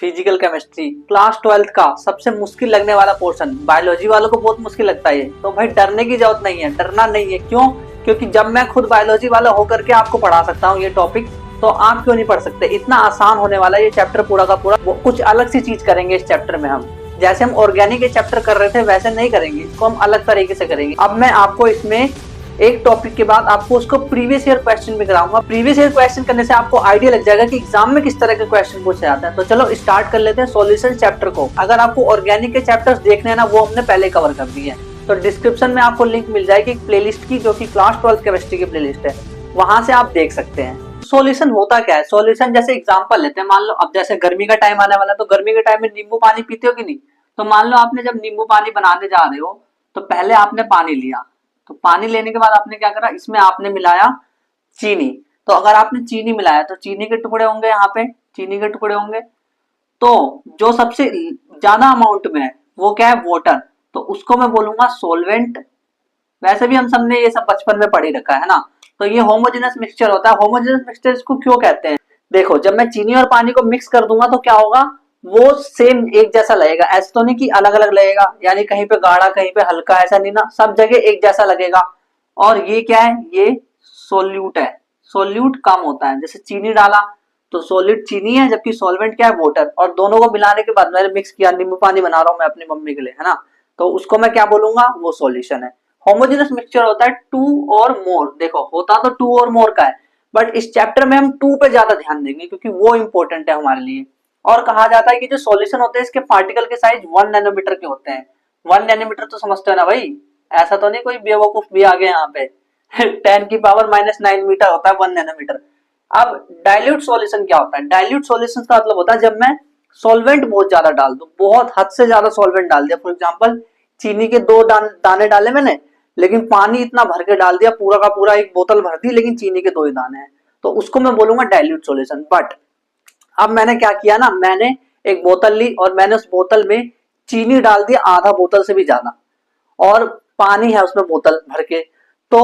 Physical chemistry class 12th का सबसे मुश्किल लगने वाला पोर्शन। बायोलॉजी वालों को बहुत मुश्किल लगता है ये, तो भाई डरने की जरूरत नहीं है, डरना नहीं है। क्यों? क्योंकि जब मैं खुद बायोलॉजी वाला होकर के आपको पढ़ा सकता हूँ ये टॉपिक, तो आप क्यों नहीं पढ़ सकते? इतना आसान होने वाला है ये चैप्टर पूरा का पूरा। वो कुछ अलग सी चीज करेंगे इस चैप्टर में हम। जैसे हम ऑर्गेनिक के चैप्टर कर रहे थे वैसे नहीं करेंगे, इसको हम अलग तरीके से करेंगे। अब मैं आपको इसमें एक टॉपिक के बाद आपको उसको प्रीवियस ईयर क्वेश्चन भी कराऊंगा। प्रीवियस ईयर क्वेश्चन करने से आपको आइडिया लग जाएगा कि एग्जाम में किस तरह के क्वेश्चन पूछे जाते हैं। तो चलो स्टार्ट कर लेते हैं सॉल्यूशन चैप्टर को। अगर आपको ऑर्गेनिक के चैप्टर्स देखने हैं ना, वो हमने पहले कवर कर दिए हैं। तो डिस्क्रिप्शन में आपको लिंक मिल जाएगी प्लेलिस्ट की, जो कि क्लास 12 केमिस्ट्री की प्लेलिस्ट है, वहां से आप देख सकते हैं। सॉल्यूशन होता क्या है? सॉल्यूशन जैसे एग्जांपल लेते हैं, मान लो अब जैसे गर्मी का टाइम आने वाला है, तो गर्मी के टाइम में नींबू पानी पीते हो कि नहीं? तो मान लो आपने जब नींबू पानी बनाने जा रहे हो, तो पहले आपने पानी लिया, तो पानी लेने के बाद आपने क्या करा, इसमें आपने मिलाया चीनी। तो अगर आपने चीनी मिलाया तो चीनी के टुकड़े होंगे, यहाँ पे चीनी के टुकड़े होंगे। तो जो सबसे ज्यादा अमाउंट में है वो क्या है? वाटर। तो उसको मैं बोलूंगा सॉल्वेंट। वैसे भी हम सबने ये सब बचपन में पढ़ ही रखा है ना। तो ये होमोजेनस मिक्सचर होता है। होमोजेनस मिक्सचर इसको क्यों कहते हैं? देखो, जब मैं चीनी और पानी को मिक्स कर दूंगा तो क्या होगा, वो सेम एक जैसा लगेगा। ऐसा तो नहीं कि अलग अलग लगेगा, यानी कहीं पे गाढ़ा कहीं पे हल्का, ऐसा नहीं ना, सब जगह एक जैसा लगेगा। और ये क्या है? ये सोल्यूट है। सोल्यूट कम होता है। जैसे चीनी डाला तो सोल्यूट चीनी है, जबकि सॉल्वेंट क्या है? वाटर। और दोनों को मिलाने के बाद मैंने मिक्स किया, नींबू पानी बना रहा हूं मैं अपनी मम्मी के लिए, है ना, तो उसको मैं क्या बोलूंगा? वो सॉल्यूशन है। होमोजेनस मिक्सचर होता है टू और मोर। देखो, होता तो टू और मोर का है, बट इस चैप्टर में हम टू पे ज्यादा ध्यान देंगे क्योंकि वो इंपॉर्टेंट है हमारे लिए। और कहा जाता है कि जो सॉल्यूशन होते हैं इसके पार्टिकल के साइज 1 नैनोमीटर के होते हैं। 1 नैनोमीटर तो समझते हो ना भाई? ऐसा तो नहीं कोई बेवकूफ भी आ गया यहाँ पे। 10⁻⁹ मीटर होता है 1 नैनोमीटर। अब डाइल्यूट सॉल्यूशन क्या होता है? डाइल्यूट सॉल्यूशन का मतलब होता है जब मैं सॉल्वेंट बहुत ज्यादा डाल दूं, बहुत हद से ज्यादा सॉल्वेंट डाल दिया। फॉर एग्जांपल, चीनी के 2 दाने डाले मैंने, लेकिन पानी इतना भर के डाल दिया, पूरा का पूरा एक बोतल भर दी, लेकिन चीनी के 2 ही दाने हैं, तो उसको मैं बोलूंगा डाइल्यूट सॉल्यूशन। बट अब मैंने क्या किया ना, मैंने एक बोतल ली और मैंने उस बोतल में चीनी डाल दिया आधा बोतल से भी ज्यादा, और पानी है उसमें बोतल भर के। तो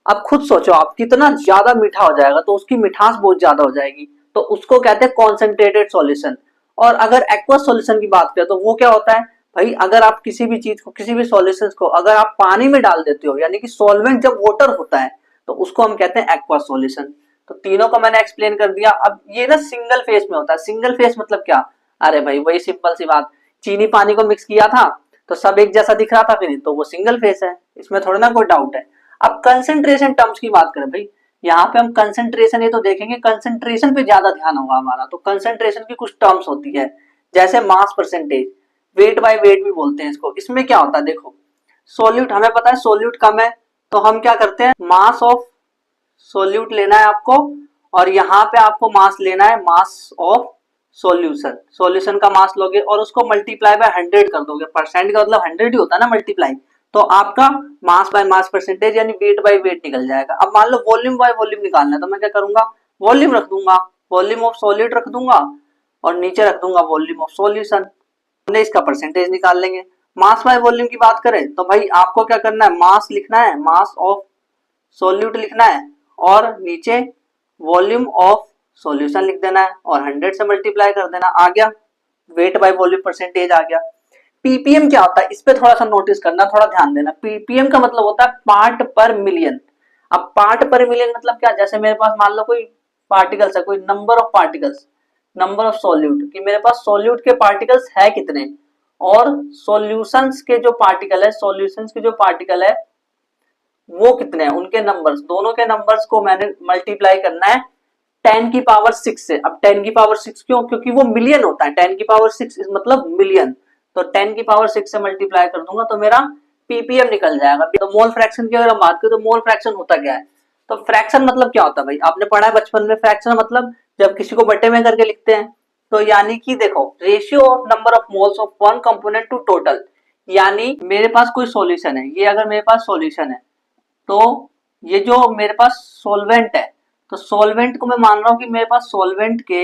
अब खुद सोचो आप कितना ज्यादा मीठा हो जाएगा, तो उसकी मिठास बहुत ज्यादा हो जाएगी, तो उसको कहते हैं कॉन्सेंट्रेटेड सॉल्यूशन। और अगर एक्वस सॉल्यूशन की बात करें तो वो क्या होता है भाई? अगर आप किसी भी चीज को, किसी भी सॉल्यूशन को अगर आप पानी में डाल देते हो, यानी कि सॉल्वेंट जब वाटर होता है, तो उसको हम कहते हैं एक्वस सॉल्यूशन। तो तीनों को मैंने एक्सप्लेन कर दिया। अब ये ना सिंगल फेस में होता है। सिंगल फेस मतलब क्या? अरे भाई वही सिंपल सी बात, चीनी पानी को मिक्स किया था तो सब एक जैसा दिख रहा था कि नहीं, तो वो सिंगल फेस है, इसमें थोड़ा ना कोई डाउट है। अब कंसेंट्रेशन टर्म्स की बात करें भाई, यहाँ पे हम कंसेंट्रेशन ये तो देखेंगे, कंसेंट्रेशन पे ज्यादा ध्यान होगा हमारा। तो कंसेंट्रेशन की कुछ टर्म्स होती है, जैसे mass percentage, wait by wait भी बोलते हैं इसको। इसमें क्या होता है? देखो, सोल्यूट हमें पता है सोल्यूट कम है, तो हम क्या करते हैं, मास ऑफ सोल्यूट लेना है आपको, और यहाँ पे आपको मास लेना है, मास ऑफ सॉल्यूशन। सॉल्यूशन का मास लोगे और उसको मल्टीप्लाई बाय 100 कर दोगे। परसेंट का मतलब 100 ही होता है ना मल्टीप्लाई, तो आपका मास बाय मास परसेंटेज यानी वेट बाय वेट निकल जाएगा। अब मान लो वॉल्यूम बाय वॉल्यूम निकालना है, तो मैं क्या करूंगा, वॉल्यूम रख दूंगा, वॉल्यूम ऑफ सॉलिड रख दूंगा, और नीचे रख दूंगा वॉल्यूम ऑफ सॉल्यूशन। हमने इसका परसेंटेज निकाल लेंगे। मास बाय वॉल्यूम की बात करें तो भाई आपको क्या करना है, मास लिखना है, मास ऑफ सोल्यूट लिखना है, और नीचे वॉल्यूम ऑफ सॉल्यूशन लिख देना है, और 100 से मल्टीप्लाई कर देना। आ गया वेट बाय वॉल्यूम परसेंटेज आ गया। पीपीएम क्या होता है, इस पे थोड़ा सा नोटिस करना, थोड़ा ध्यान देना। पीपीएम का मतलब होता है पार्ट पर मिलियन। अब पार्ट पर मिलियन मतलब क्या? जैसे मेरे पास मान लो कोई पार्टिकल्स है, कोई number of particles, number of solute, कि मेरे पास सॉल्यूट के पार्टिकल्स है कितने, और सॉल्यूशंस के जो पार्टिकल है, सॉल्यूशंस के जो पार्टिकल है वो कितने हैं, उनके नंबर्स, दोनों के नंबर्स को मैंने मल्टीप्लाई करना है 10 की पावर 6 से। अब 10 की पावर 6 क्यों? क्योंकि वो मिलियन होता है। 10 की पावर 6 इस मतलब मिलियन, तो 10 की पावर 6 से मल्टीप्लाई कर दूंगा तो मेरा पीपीएम निकल जाएगा। तो मोल फ्रैक्शन की अगर हम बात करें तो मोल फ्रैक्शन होता क्या है? तो फ्रैक्शन मतलब क्या होता है भाई? आपने पढ़ा है बचपन में, फ्रैक्शन मतलब जब किसी को बटे में करके लिखते हैं। तो यानी कि देखो, ratio of number of moles of one component to total. यानी मेरे पास कोई सॉल्यूशन है, ये अगर मेरे पास सॉल्यूशन है, तो ये जो मेरे पास सॉल्वेंट है, तो सॉल्वेंट को मैं मान रहा हूं कि मेरे पास सॉल्वेंट के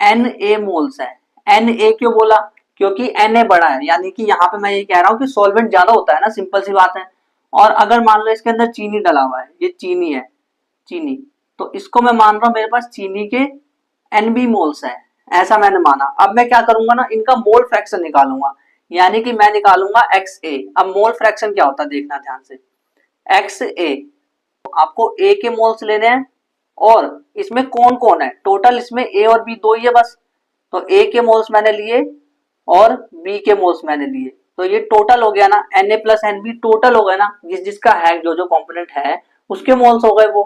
एन ए मोल्स है। एन ए क्यों बोला? क्योंकि एन ए बड़ा है, यानी कि यहाँ पे मैं ये कह रहा हूँ कि सॉल्वेंट ज्यादा होता है ना, सिंपल सी बात है। और अगर मान लो इसके अंदर चीनी डला हुआ है, ये चीनी है, चीनी, तो इसको मैं मान रहा हूँ मेरे पास चीनी के एन बी मोल्स है। ऐसा मैंने माना। अब मैं क्या करूंगा ना, इनका मोल फ्रैक्शन निकालूंगा, यानी कि मैं निकालूंगा एक्स ए। अब मोल फ्रैक्शन क्या होता है देखना ध्यान से, एक्स ए, आपको ए के मोल्स लेने हैं और इसमें कौन कौन है, टोटल इसमें ए और बी दो ही है बस, तो ए के मोल्स मैंने लिए और बी के मोल्स मैंने लिए, तो ये टोटल हो गया ना, N A plus N B total हो गया ना, जिस जिसका है जो जो कॉम्पोनेंट है उसके मोल्स हो गए वो।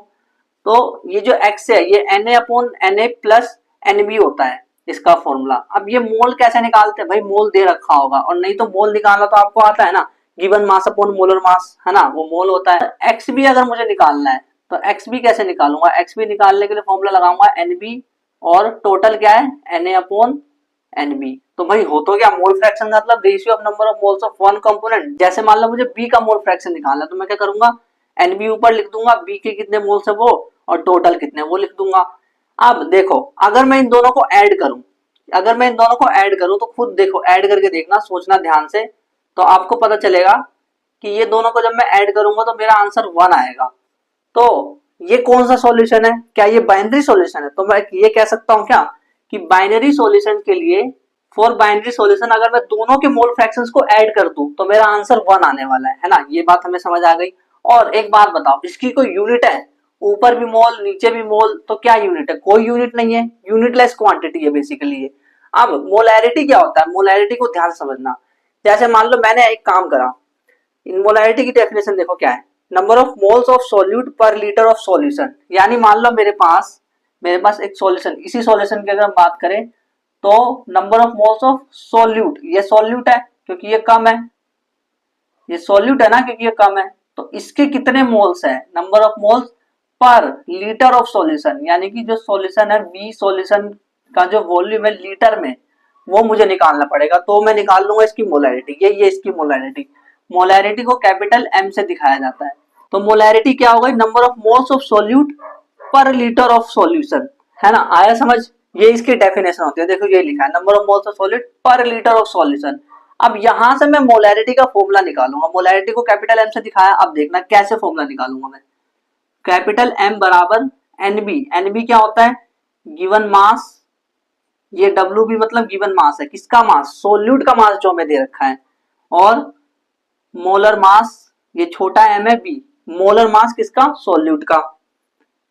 तो ये जो एक्स है ये N A upon N A plus N B होता है इसका फॉर्मूला। अब ये मोल कैसे निकालते हैं भाई, मोल दे रखा होगा, और नहीं तो मोल निकालना तो आपको आता है ना, गिवन मास अपॉन मोलर मास, है ना, वो मोल होता है। एक्स बी अगर मुझे निकालना है तो एक्स बी कैसे निकालूंगा, एक्स बी निकालने के लिए फॉर्मूला लगाऊंगा एन बी और टोटल क्या है N A upon N B. तो भाई हो तो क्या, मोल फ्रैक्शन मतलब ratio of number of moles of one component. जैसे मान लो मुझे बी का मोल फ्रैक्शन निकालना है तो मैं क्या करूंगा, एन बी ऊपर लिख दूंगा, बी के कितने मोल्स है वो और टोटल कितने वो लिख दूंगा। अब देखो अगर मैं इन दोनों को ऐड करूं, अगर मैं इन दोनों को ऐड करूं तो खुद देखो, ऐड करके देखना, सोचना ध्यान से, तो आपको पता चलेगा कि ये दोनों को जब मैं ऐड करूंगा तो मेरा आंसर 1 आएगा। तो ये कौन सा सॉल्यूशन है, क्या ये बाइनरी सॉल्यूशन है, तो मैं ये कह सकता हूं क्या कि बाइनरी सॉल्यूशन के लिए, फॉर बाइनरी सॉल्यूशन अगर मैं दोनों के मोल फ्रैक्शंस को ऐड कर दूं तो मेरा आंसर 1 आने वाला है ना, ये बात हमें समझ आ गई। और एक बात बताओ, इसकी कोई यूनिट है, ऊपर भी मोल नीचे भी मोल, तो क्या यूनिट है, कोई यूनिट नहीं है, यूनिटलेस क्वांटिटी है बेसिकली ये। अब मोलैरिटी क्या होता है, मोलैरिटी को ध्यान से समझना। जैसे मान लो मैंने एक काम करा, इन मोलैरिटी की डेफिनेशन देखो क्या है, number of moles of solute पर लीटर ऑफ सॉल्यूशन। यानी मान लो मेरे पास एक सॉल्यूशन, इसी सॉल्यूशन की अगर हम बात करें तो number of moles of solute, ये सॉल्यूट है क्योंकि ये कम है, ये सॉल्यूट है ना क्योंकि ये कम है, तो इसके कितने मोल्स है, number of moles per litre of solution, यानी कि जो सॉल्यूशन है बी सॉल्यूशन का जो वॉल्यूम है लीटर में, वो मुझे निकालना पड़ेगा। तो मैं निकाल लूंगा इसकी मोलैरिटी, ये इसकी मोलैरिटी। मोलैरिटी को कैपिटल एम से दिखाया जाता है। तो मोलैरिटी क्या होगा, number of moles of solute पर लीटर ऑफ सॉल्यूशन, है ना, आया समझ। ये इसकी डेफिनेशन होती है, देखो ये लिखा है number of moles of solute पर लीटर ऑफ सॉल्यूशन। अब यहां से मैं मोलैरिटी का फॉर्मूला निकालूंगा, मोलैरिटी को कैपिटल एम से दिखाया, अब देखना कैसे फॉर्मूला निकालूंगा मैं। कैपिटल एम बराबर एनबी, एनबी क्या होता है, गिवन मास, ये डब्ल्यू बी मतलब गिवन मास है, किसका मास, सोल्यूट का मास जो हमें दे रखा है, और मोलर मास, ये छोटा एम है बी, मोलर मास किसका, सोल्यूट का,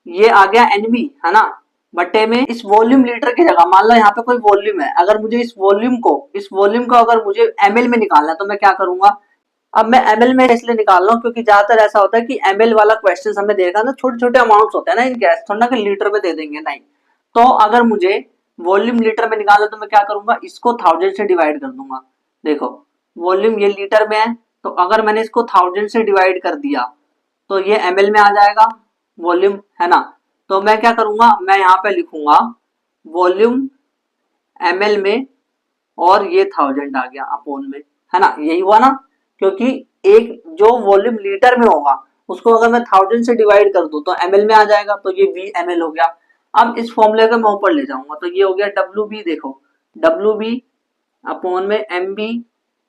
ये आ गया एनबी, है ना, बटे में इस वॉल्यूम लीटर की जगह मान लो यहाँ पे कोई वॉल्यूम है, अगर मुझे इस वॉल्यूम को अगर मुझे एमएल में निकालना है तो मैं क्या करूंगा। अब मैं एमएल में इसलिए निकाल रहा हूँ क्योंकि ज्यादातर ऐसा होता है कि एमएल वाला क्वेश्चन हमने देखा ना, छोटे छोटे अमाउंट्स होते हैं ना इनके, थोड़ा ना कि लीटर में दे देंगे, नहीं। तो अगर मुझे वॉल्यूम लीटर में निकालना तो मैं क्या करूंगा, इसको 1000 से डिवाइड कर दूंगा। देखो वॉल्यूम ये लीटर में है, तो अगर मैंने इसको 1000 से डिवाइड कर दिया तो ये एमएल में आ जाएगा वॉल्यूम, है ना। तो मैं क्या करूंगा, मैं यहाँ पे लिखूंगा वॉल्यूम एमएल में और ये 1000 आ गया अपोन में, है ना, यही हुआ ना, क्योंकि एक जो वॉल्यूम लीटर में होगा उसको अगर मैं 1000 से डिवाइड कर दूं तो एमएल में आ जाएगा, तो ये वी एमएल हो गया। अब इस फॉर्मूले को मैं ऊपर ले जाऊंगा तो ये हो गया डब्ल्यू बी, देखो डब्ल्यू बी अपोन में M B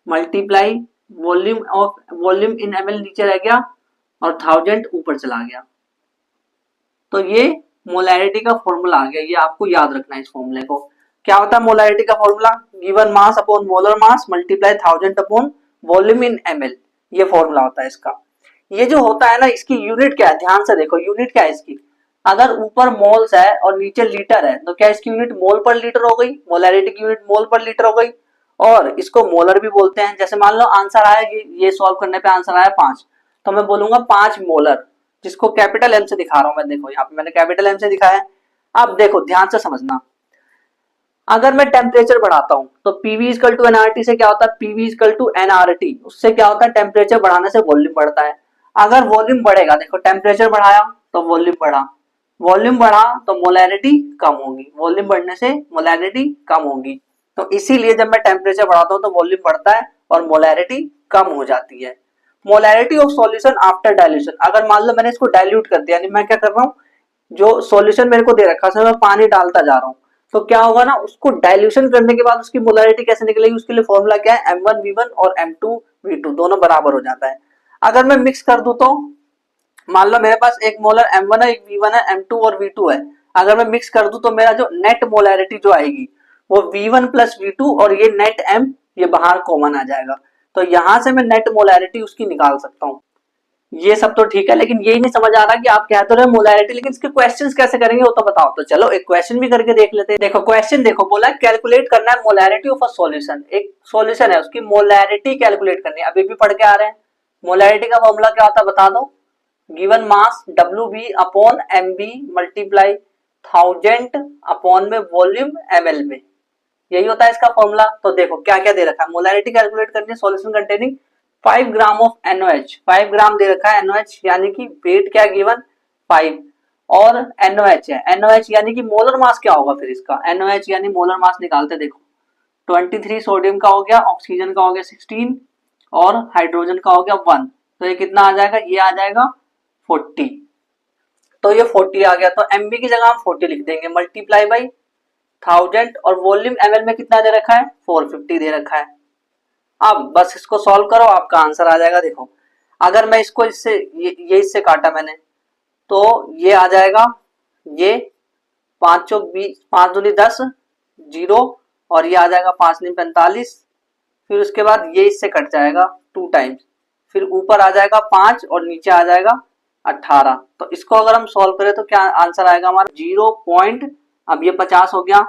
multiply volume in ml नीचे रह गया और 1000 ऊपर चला गया। तो ये मोलैरिटी का फॉर्मूला आ गया, ये आपको याद रखना है इस फॉर्मूले को। क्या होता है मोलैरिटी का formula, given mass upon molar mass multiply 1000 upon volume in ML, ये फॉर्मूला होता है इसका। ये जो होता है ना, इसकी यूनिट क्या है, ध्यान से देखो यूनिट क्या है इसकी। अगर ऊपर मोल्स है और नीचे लीटर है तो क्या इसकी यूनिट मोल पर लीटर हो गई, मोलैरिटी की यूनिट मोल पर लीटर हो गई, और इसको मोलर भी बोलते हैं। जैसे मान लो आंसर आया, ये सॉल्व करने पे आंसर आया 5, तो मैं बोलूंगा 5 मोलर, जिसको कैपिटल एम से दिखा रहा हूं मैं, देखो यहाँ पे मैंने कैपिटल एम से दिखाया है। अब देखो ध्यान से समझना, अगर मैं टेम्परेचर बढ़ाता हूं तो पीवी इक्वल टू एनआरटी से क्या होता है, पीवी इक्वल टू एनआरटी, उससे क्या होता है, टेम्परेचर बढ़ाने से वॉल्यूम बढ़ता है। अगर वॉल्यूम बढ़ेगा, देखो टेम्परेचर बढ़ाया तो वॉल्यूम बढ़ा, वॉल्यूम बढ़ा तो मोलैरिटी कम होगी, वॉल्यूम बढ़ने से मोलैरिटी कम होगी। तो इसीलिए जब मैं टेम्परेचर बढ़ाता हूं तो वॉल्यूम बढ़ता है और मोलैरिटी कम हो जाती है। Molarity of solution after dilution, अगर मान लो मैंने इसको डाइल्यूट कर दिया, यानी मैं क्या कर रहा हूँ, जो सॉल्यूशन मेरे को दे रखा है मैं पानी डालता जा रहा हूँ, तो क्या होगा ना, उसको डाइल्यूशन करने के बाद उसकी मोलैरिटी कैसे निकलेगी, उसके लिए फॉर्मूला क्या है, M1V1 और M2V2 दोनों बराबर हो जाता है। अगर मैं मिक्स कर दूं तो मान लो मेरे पास एक मोलर M1 है, एक V1 है, M2 और V2 है, अगर मैं मिक्स कर दूं तो मेरा जो नेट मोलैरिटी जो आएगी वो V1 प्लस V2 और ये नेट M ये बाहर कॉमन आ जाएगा। तो यहां से मैं नेट मोलैरिटी उसकी निकाल सकता हूँ। ये सब तो ठीक है, लेकिन यही नहीं समझ आ रहा कि आप कह तो रहे मोलैरिटी, लेकिन इसके क्वेश्चंस कैसे करेंगे वो तो बताओ। तो चलो एक क्वेश्चन भी करके देख लेते हैं। देखो क्वेश्चन देखो, बोला कैलकुलेट करना है मोलैरिटी ऑफ अ सॉल्यूशन। एक सॉल्यूशन है उसकी मोलैरिटी कैलकुलेट करनी है। अभी भी पढ़ के आ रहे हैं। मोलैरिटी का फॉर्मूला क्या होता है बता दो। Given mass WB upon MB multiply 1000 upon में वॉल्यूम ml में, यही होता है इसका फॉर्मूला। तो देखो क्या क्या दे रखा है। मोलैरिटी कैलकुलेट करनी है solution containing 5 gram of NaOH। 5 ग्राम दे रखा है NaOH, यानी कि वेट क्या गिवन 5 और NaOH है। NaOH यानी कि मोलर मास क्या होगा फिर इसका। NaOH यानी मोलर मास निकालते देखो 23 सोडियम का हो गया, ऑक्सीजन का हो गया 16 और हाइड्रोजन का हो गया 1। तो ये कितना आ जाएगा, ये आ जाएगा 40। तो ये 40 आ गया। तो MB की जगह हम 40 लिख देंगे मल्टीप्लाई बाई 1000 और वॉल्यूम ml में कितना दे रखा है 450 दे रखा है। अब बस इसको सॉल्व करो, आपका आंसर आ जाएगा। देखो अगर मैं इसको इससे ये इससे काटा मैंने, तो ये आ जाएगा, ये 5 चौक 20, 5 दूनी 10 जीरो, और ये आ जाएगा 5 नी 45। फिर उसके बाद ये इससे कट जाएगा 2 टाइम्स, फिर ऊपर आ जाएगा 5 और नीचे आ जाएगा 18। तो इसको अगर हम सॉल्व करें तो क्या आंसर आएगा हमारा 0. अब ये 50 हो गया,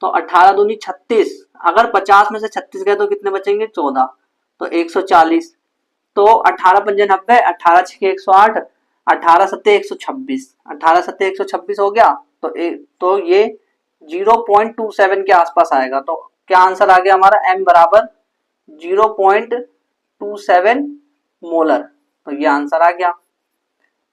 तो 18 दूनी 36। अगर 50 में से 36 गए तो कितने बचेंगे 14, तो 140। तो 18 पंजे 90, 18 छके 108, 18 सत्ते 126, 18 सत्ते 126 हो गया। तो ये 0.27 के आसपास आएगा। तो क्या आंसर आ गया हमारा, M बराबर 0.27 मोलर। तो ये आंसर आ गया।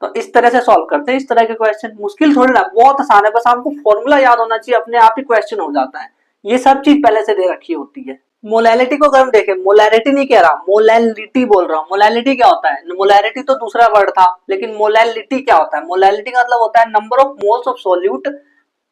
तो इस तरह से सॉल्व करते हैं इस तरह के क्वेश्चन। मुश्किल थोड़ी ना, बहुत आसान है, बस आपको फॉर्मूला याद होना चाहिए, अपने आप ही क्वेश्चन हो जाता है। ये सब चीज पहले से दे रखी होती है। मोलैलिटी को अगर हम देखें, मोलैलिटी नहीं कह रहा, मोलैलिटी बोल रहा हूँ। मोलैलिटी क्या होता है, मोलैलिटी तो दूसरा वर्ड था, लेकिन मोलैलिटी क्या होता है। मोलैलिटी का मतलब होता है number of moles of solute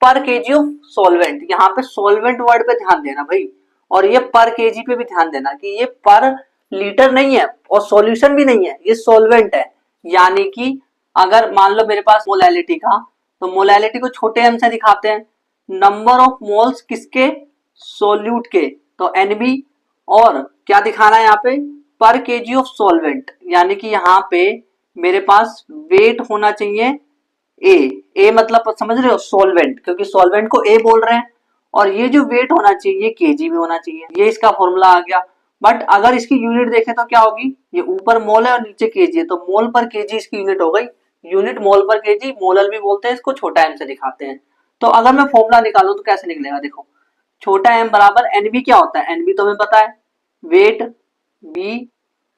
पर केजी ऑफ सॉल्वेंट। यहाँ पे सॉल्वेंट वर्ड पे ध्यान देना भाई, और ये पर केजी पे भी ध्यान देना कि ये पर लीटर नहीं है और सॉल्यूशन भी नहीं है, ये सॉल्वेंट है। यानी कि अगर मान लो मेरे पास मोलैलिटी का, तो मोलैलिटी को छोटे m से दिखाते हैं, नंबर ऑफ मोल्स किसके, सोल्यूट के, तो NB, और क्या दिखाना है यहाँ पे, पर केजी ऑफ सॉल्वेंट, यानी कि यहाँ पे मेरे पास वेट होना चाहिए ए मतलब समझ रहे हो सॉल्वेंट, क्योंकि सॉल्वेंट को ए बोल रहे हैं, और ये जो वेट होना चाहिए केजी में होना चाहिए। ये इसका फॉर्मूला आ गया। बट अगर इसकी यूनिट देखें तो क्या होगी, ये ऊपर मोल है और नीचे केजी है, तो मोल पर केजी इसकी यूनिट हो गई। यूनिट मोल पर केजी, मोलर भी बोलते हैं इसको, छोटा m से दिखाते हैं। तो अगर मैं फॉर्मूला निकालूं तो कैसे निकलेगा, देखो छोटा m बराबर NB क्या होता है, NB तो हमें पता है, वेट B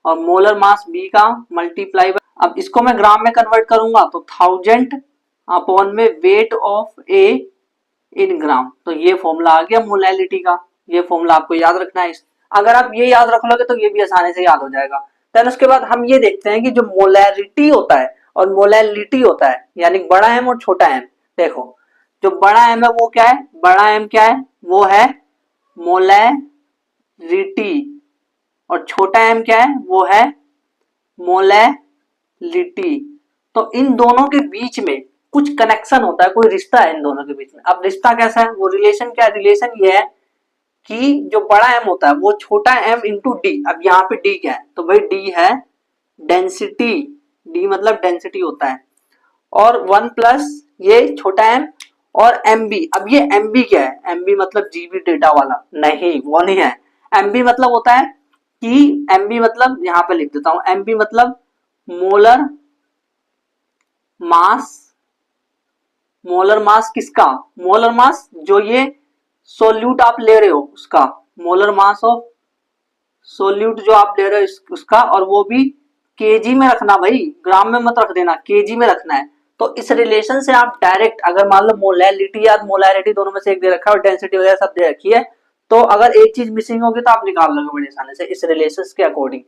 और मोलर मास B का मल्टीप्लाई। अब इसको मैं ग्राम में कन्वर्ट करूंगा तो 1000 अपॉन में वेट ऑफ A इन ग्राम। तो ये फॉर्मूला आ गया मोलैलिटी का। ये फॉर्मूला आपको याद रखना है। अगर आप ये याद रख लोगे तो ये भी आसानी से याद हो जाएगा। देन उसके बाद हम ये देखते हैं कि जो मोलैरिटी होता है और मोलैलिटी होता है, यानी बड़ा एम और छोटा एम। देखो जो बड़ा एम है वो क्या है, बड़ा एम क्या है, वो है मोलैरिटी, और छोटा एम क्या है, वो है मोलैलिटी। तो इन दोनों के बीच में कुछ कनेक्शन होता है, कोई रिश्ता है इन दोनों के बीच में। अब रिश्ता कैसा है, वो रिलेशन क्या है, रिलेशन ये है कि जो बड़ा एम होता है वो छोटा एम इंटू डी। अब यहाँ पे डी क्या है, तो भाई डी है डेंसिटी, डी मतलब डेंसिटी होता है, और 1 प्लस ये छोटा एम और एम बी। अब ये एम बी क्या है, एम बी मतलब जीबी डेटा वाला, नहीं वो नहीं है। एम बी मतलब होता है कि एम बी मतलब, यहाँ पे लिख देता हूं, एम बी मतलब मोलर मास। मोलर मास किसका, मोलर मास जो ये सोल्यूट आप ले रहे हो उसका, मोलर मास ऑफ सोल्यूट जो आप ले रहे हो उसका, और वो भी केजी में रखना भाई, ग्राम में मत रख देना, केजी में रखना है। तो इस रिलेशन से आप डायरेक्ट, अगर मान लो मोलैलिटी या मोलैरिटी दोनों में से एक दे रखा है और डेंसिटी वगैरह सब दे रखी है, तो अगर एक चीज मिसिंग होगी तो आप निकाल लोगे बड़ी आसानी से इस रिलेशन के अकॉर्डिंग।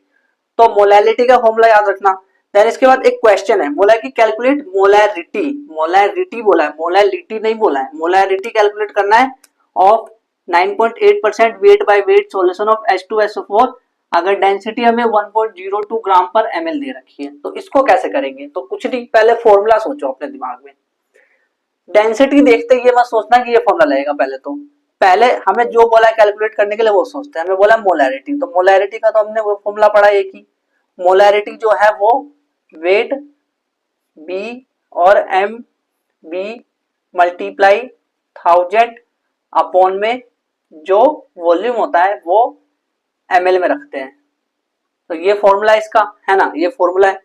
तो मोलैलिटी का फॉर्मूला याद रखना। देन इसके बाद एक क्वेश्चन है, बोला है कि कैलकुलेट मोलैरिटी। मोलैरिटी बोला है, मोलैलिटी नहीं बोला है। मोलैरिटी कैलकुलेट करना है of 9.8% wait by wait solution of H2SO4 अगर डेंसिटी हमें 1.02 ग्राम पर ml दे रखी है। तो इसको कैसे करेंगे, तो कुछ नहीं, पहले फॉर्मूला सोचो अपने दिमाग में। डेंसिटी देखते ही ये मत सोचना कि ये फॉर्मूला लगेगा, पहले तो पहले हमें जो बोला है कैलकुलेट करने के लिए वो सोचते हैं, हमें बोला मोलैरिटी, तो मोलैरिटी का तो हमने वो फॉर्मूला पढ़ा एक ही। मोलैरिटी जो है वो वेट बी और एम बी मल्टीप्लाई 1000 अपॉन में जो वॉल्यूम होता है वो ml में रखते हैं। तो ये फॉर्मूला इसका है ना, ये फॉर्मूला है।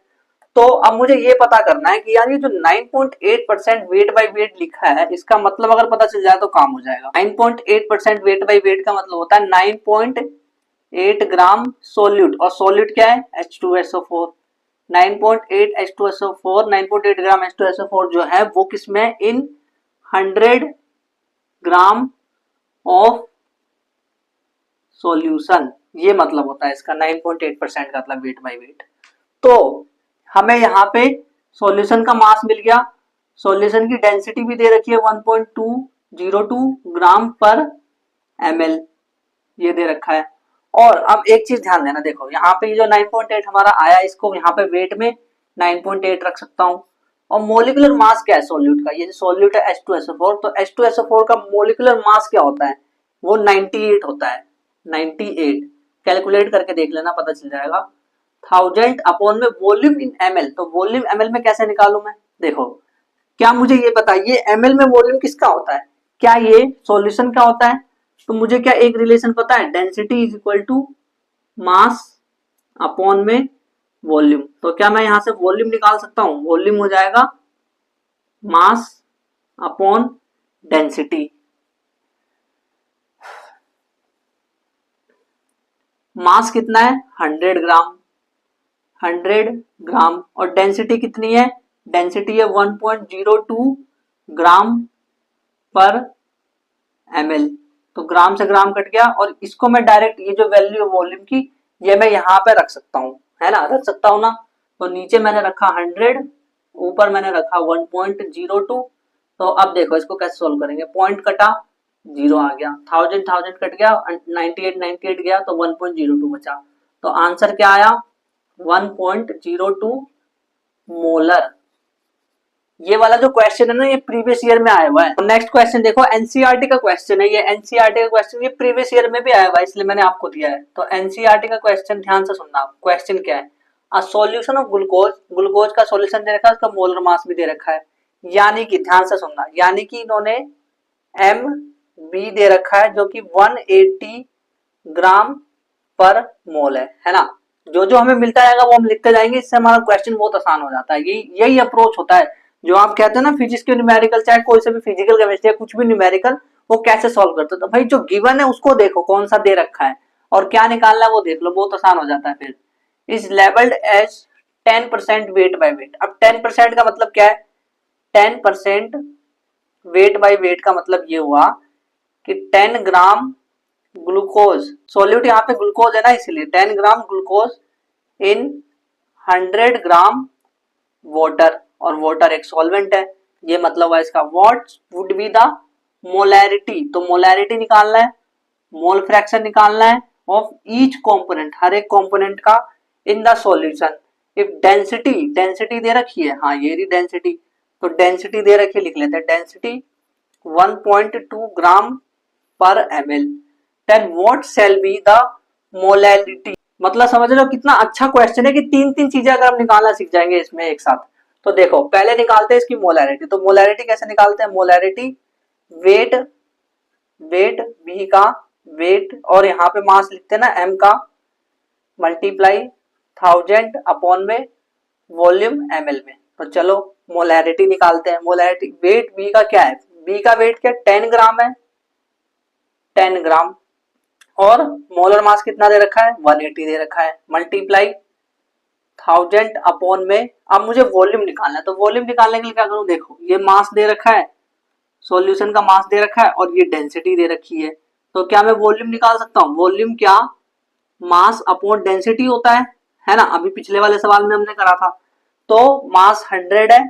तो अब मुझे ये पता करना है कि यार ये जो 9.8% वेट बाय वेट लिखा है इसका मतलब अगर पता चल जाए तो काम हो जाएगा। 9.8% वेट बाय वेट का मतलब होता है 9.8 ग्राम सोल्यूट, और सोल्यूट क्या है H2SO4। 9.8 H2SO4 9.8 ग्राम H2SO4 जो है वो किसमें, इन 100 ग्राम ऑफ सॉल्यूशन, ये मतलब होता है इसका 9.8% का मतलब वेट बाय वेट। तो हमें यहाँ पे सॉल्यूशन का मास मिल गया, सॉल्यूशन की डेंसिटी भी दे रखी है 1.202 ग्राम पर ml, ये दे रखा है। और अब एक चीज ध्यान देना, देखो यहाँ पे ये जो 9.8 हमारा आया, इसको यहाँ पे वेट में 9.8 रख सकता हूँ। और मोलिकुलर मास क्या है सोल्यूट का, ये जो सोल्यूट है H2SO4, तो H2SO4 का मोलिकुलर मास क्या होता है, वो 98 होता है, 98। कैलकुलेट करके देख लेना, पता चल जाएगा। 1000 अपॉन में वॉल्यूम इन ml, तो वॉल्यूम ml में कैसे निकालूं मैं, देखो क्या मुझे ये बताइए ml में वॉल्यूम किसका होता है, क्या ये सॉल्यूशन का होता है। तो मुझे क्या एक रिलेशन पता है, density is equal to mass upon में वॉल्यूम। तो क्या मैं यहां से वॉल्यूम निकाल सकता हूं, वॉल्यूम हो जाएगा मास अपॉन डेंसिटी। मास कितना है 100 ग्राम, 100 ग्राम, और डेंसिटी कितनी है, डेंसिटी है 1.02 ग्राम पर ml। तो ग्राम से ग्राम कट गया, और इसको मैं डायरेक्ट ये जो वैल्यू है वॉल्यूम की ये मैं यहाँ पे रख सकता हूँ, है ना, रख सकता हूँ ना। तो नीचे मैंने रखा 100, ऊपर मैंने रखा 1.02। तो अब देखो इसको कैसे सोल्व करेंगे, पॉइंट कटा, जीरो आ गया, 1000 कट गया, 98 गया, तो 1.02 बचा। तो आंसर क्या आया, 1.02 मोलर। ये वाला जो क्वेश्चन है ना ये प्रीवियस ईयर में आया हुआ है। नेक्स्ट क्वेश्चन देखो, एनसीईआरटी का क्वेश्चन है, ये एनसीईआरटी का क्वेश्चन ये प्रीवियस ईयर में भी आया हुआ है, इसलिए मैंने आपको दिया है। तो एनसीईआरटी का क्वेश्चन ध्यान से सुनना, क्वेश्चन क्या है, a solution of glucose, glucose का सॉल्यूशन दे रखा है, उसका मोलर मास भी दे रखा है, यानी कि ध्यान से सुनना, यानी कि इन्होंने एम बी दे रखा है जो कि 180 ग्राम पर मोल है ना। जो जो हमें मिलता जाएगा वो हम लिखते जाएंगे, इससे हमारा क्वेश्चन बहुत आसान हो जाता है। यही अप्रोच होता है जो आप कहते हैं ना फिजिक्स के न्यूमेरिकल, चाहे कोई से भी फिजिकल केमिस्ट्री या कुछ भी न्यूमेरिकल, वो कैसे सॉल्व करते हो, तो भाई जो गिवन है उसको देखो कौन सा दे रखा है और क्या निकालना है वो देख लो, बहुत आसान हो जाता है। फिर is labelled as 10% weight by weight. अब 10% का मतलब क्या है, 10% वेट बाय वेट का मतलब ये हुआ कि 10 ग्राम ग्लूकोज, सॉल्यूट यहाँ पे ग्लूकोज है ना, इसलिए 10 gram glucose in 100 gram water, और वाटर एक सॉल्वेंट है, ये मतलब है इसका। What would be the molarity, तो मोलैरिटी निकालना है, मोल फ्रैक्शन निकालना है ऑफ ईच कंपोनेंट, हर एक कंपोनेंट का in the solution. If density, density दे रखी है, हाँ ये रही डेंसिटी, तो डेंसिटी दे रखी है, लिख लेते हैं डेंसिटी 1.2 ग्राम पर ml, then what shall be the molarity. मतलब समझ लो कितना अच्छा क्वेश्चन है कि तीन तीन चीजें अगर हम निकालना सीख जाएंगे इसमें एक साथ। तो देखो पहले निकालते हैं इसकी मोलैरिटी, तो मोलैरिटी कैसे निकालते हैं, मोलैरिटी वेट, वेट बी का वेट, और यहाँ पे मास लिखते हैं ना m का, मल्टीप्लाई 1000 अपॉन में वॉल्यूम ml में। तो चलो मोलैरिटी निकालते हैं। मोलैरिटी वेट बी का क्या है, बी का वेट क्या 10 ग्राम है, 10 ग्राम, और मोलर मास कितना दे रखा है 180 दे रखा है, मल्टीप्लाई 1000 अपॉन में, अब मुझे वॉल्यूम निकालना है। तो वॉल्यूम निकालने के लिए क्या करूं, देखो ये मास दे रखा है, सॉल्यूशन का मास दे रखा है, और ये डेंसिटी दे रखी है। तो क्या मैं वॉल्यूम निकाल सकता हूँ, वॉल्यूम क्या मास अपॉन डेंसिटी होता है ना, अभी पिछले वाले सवाल में हमने करा था। तो मास 100 है,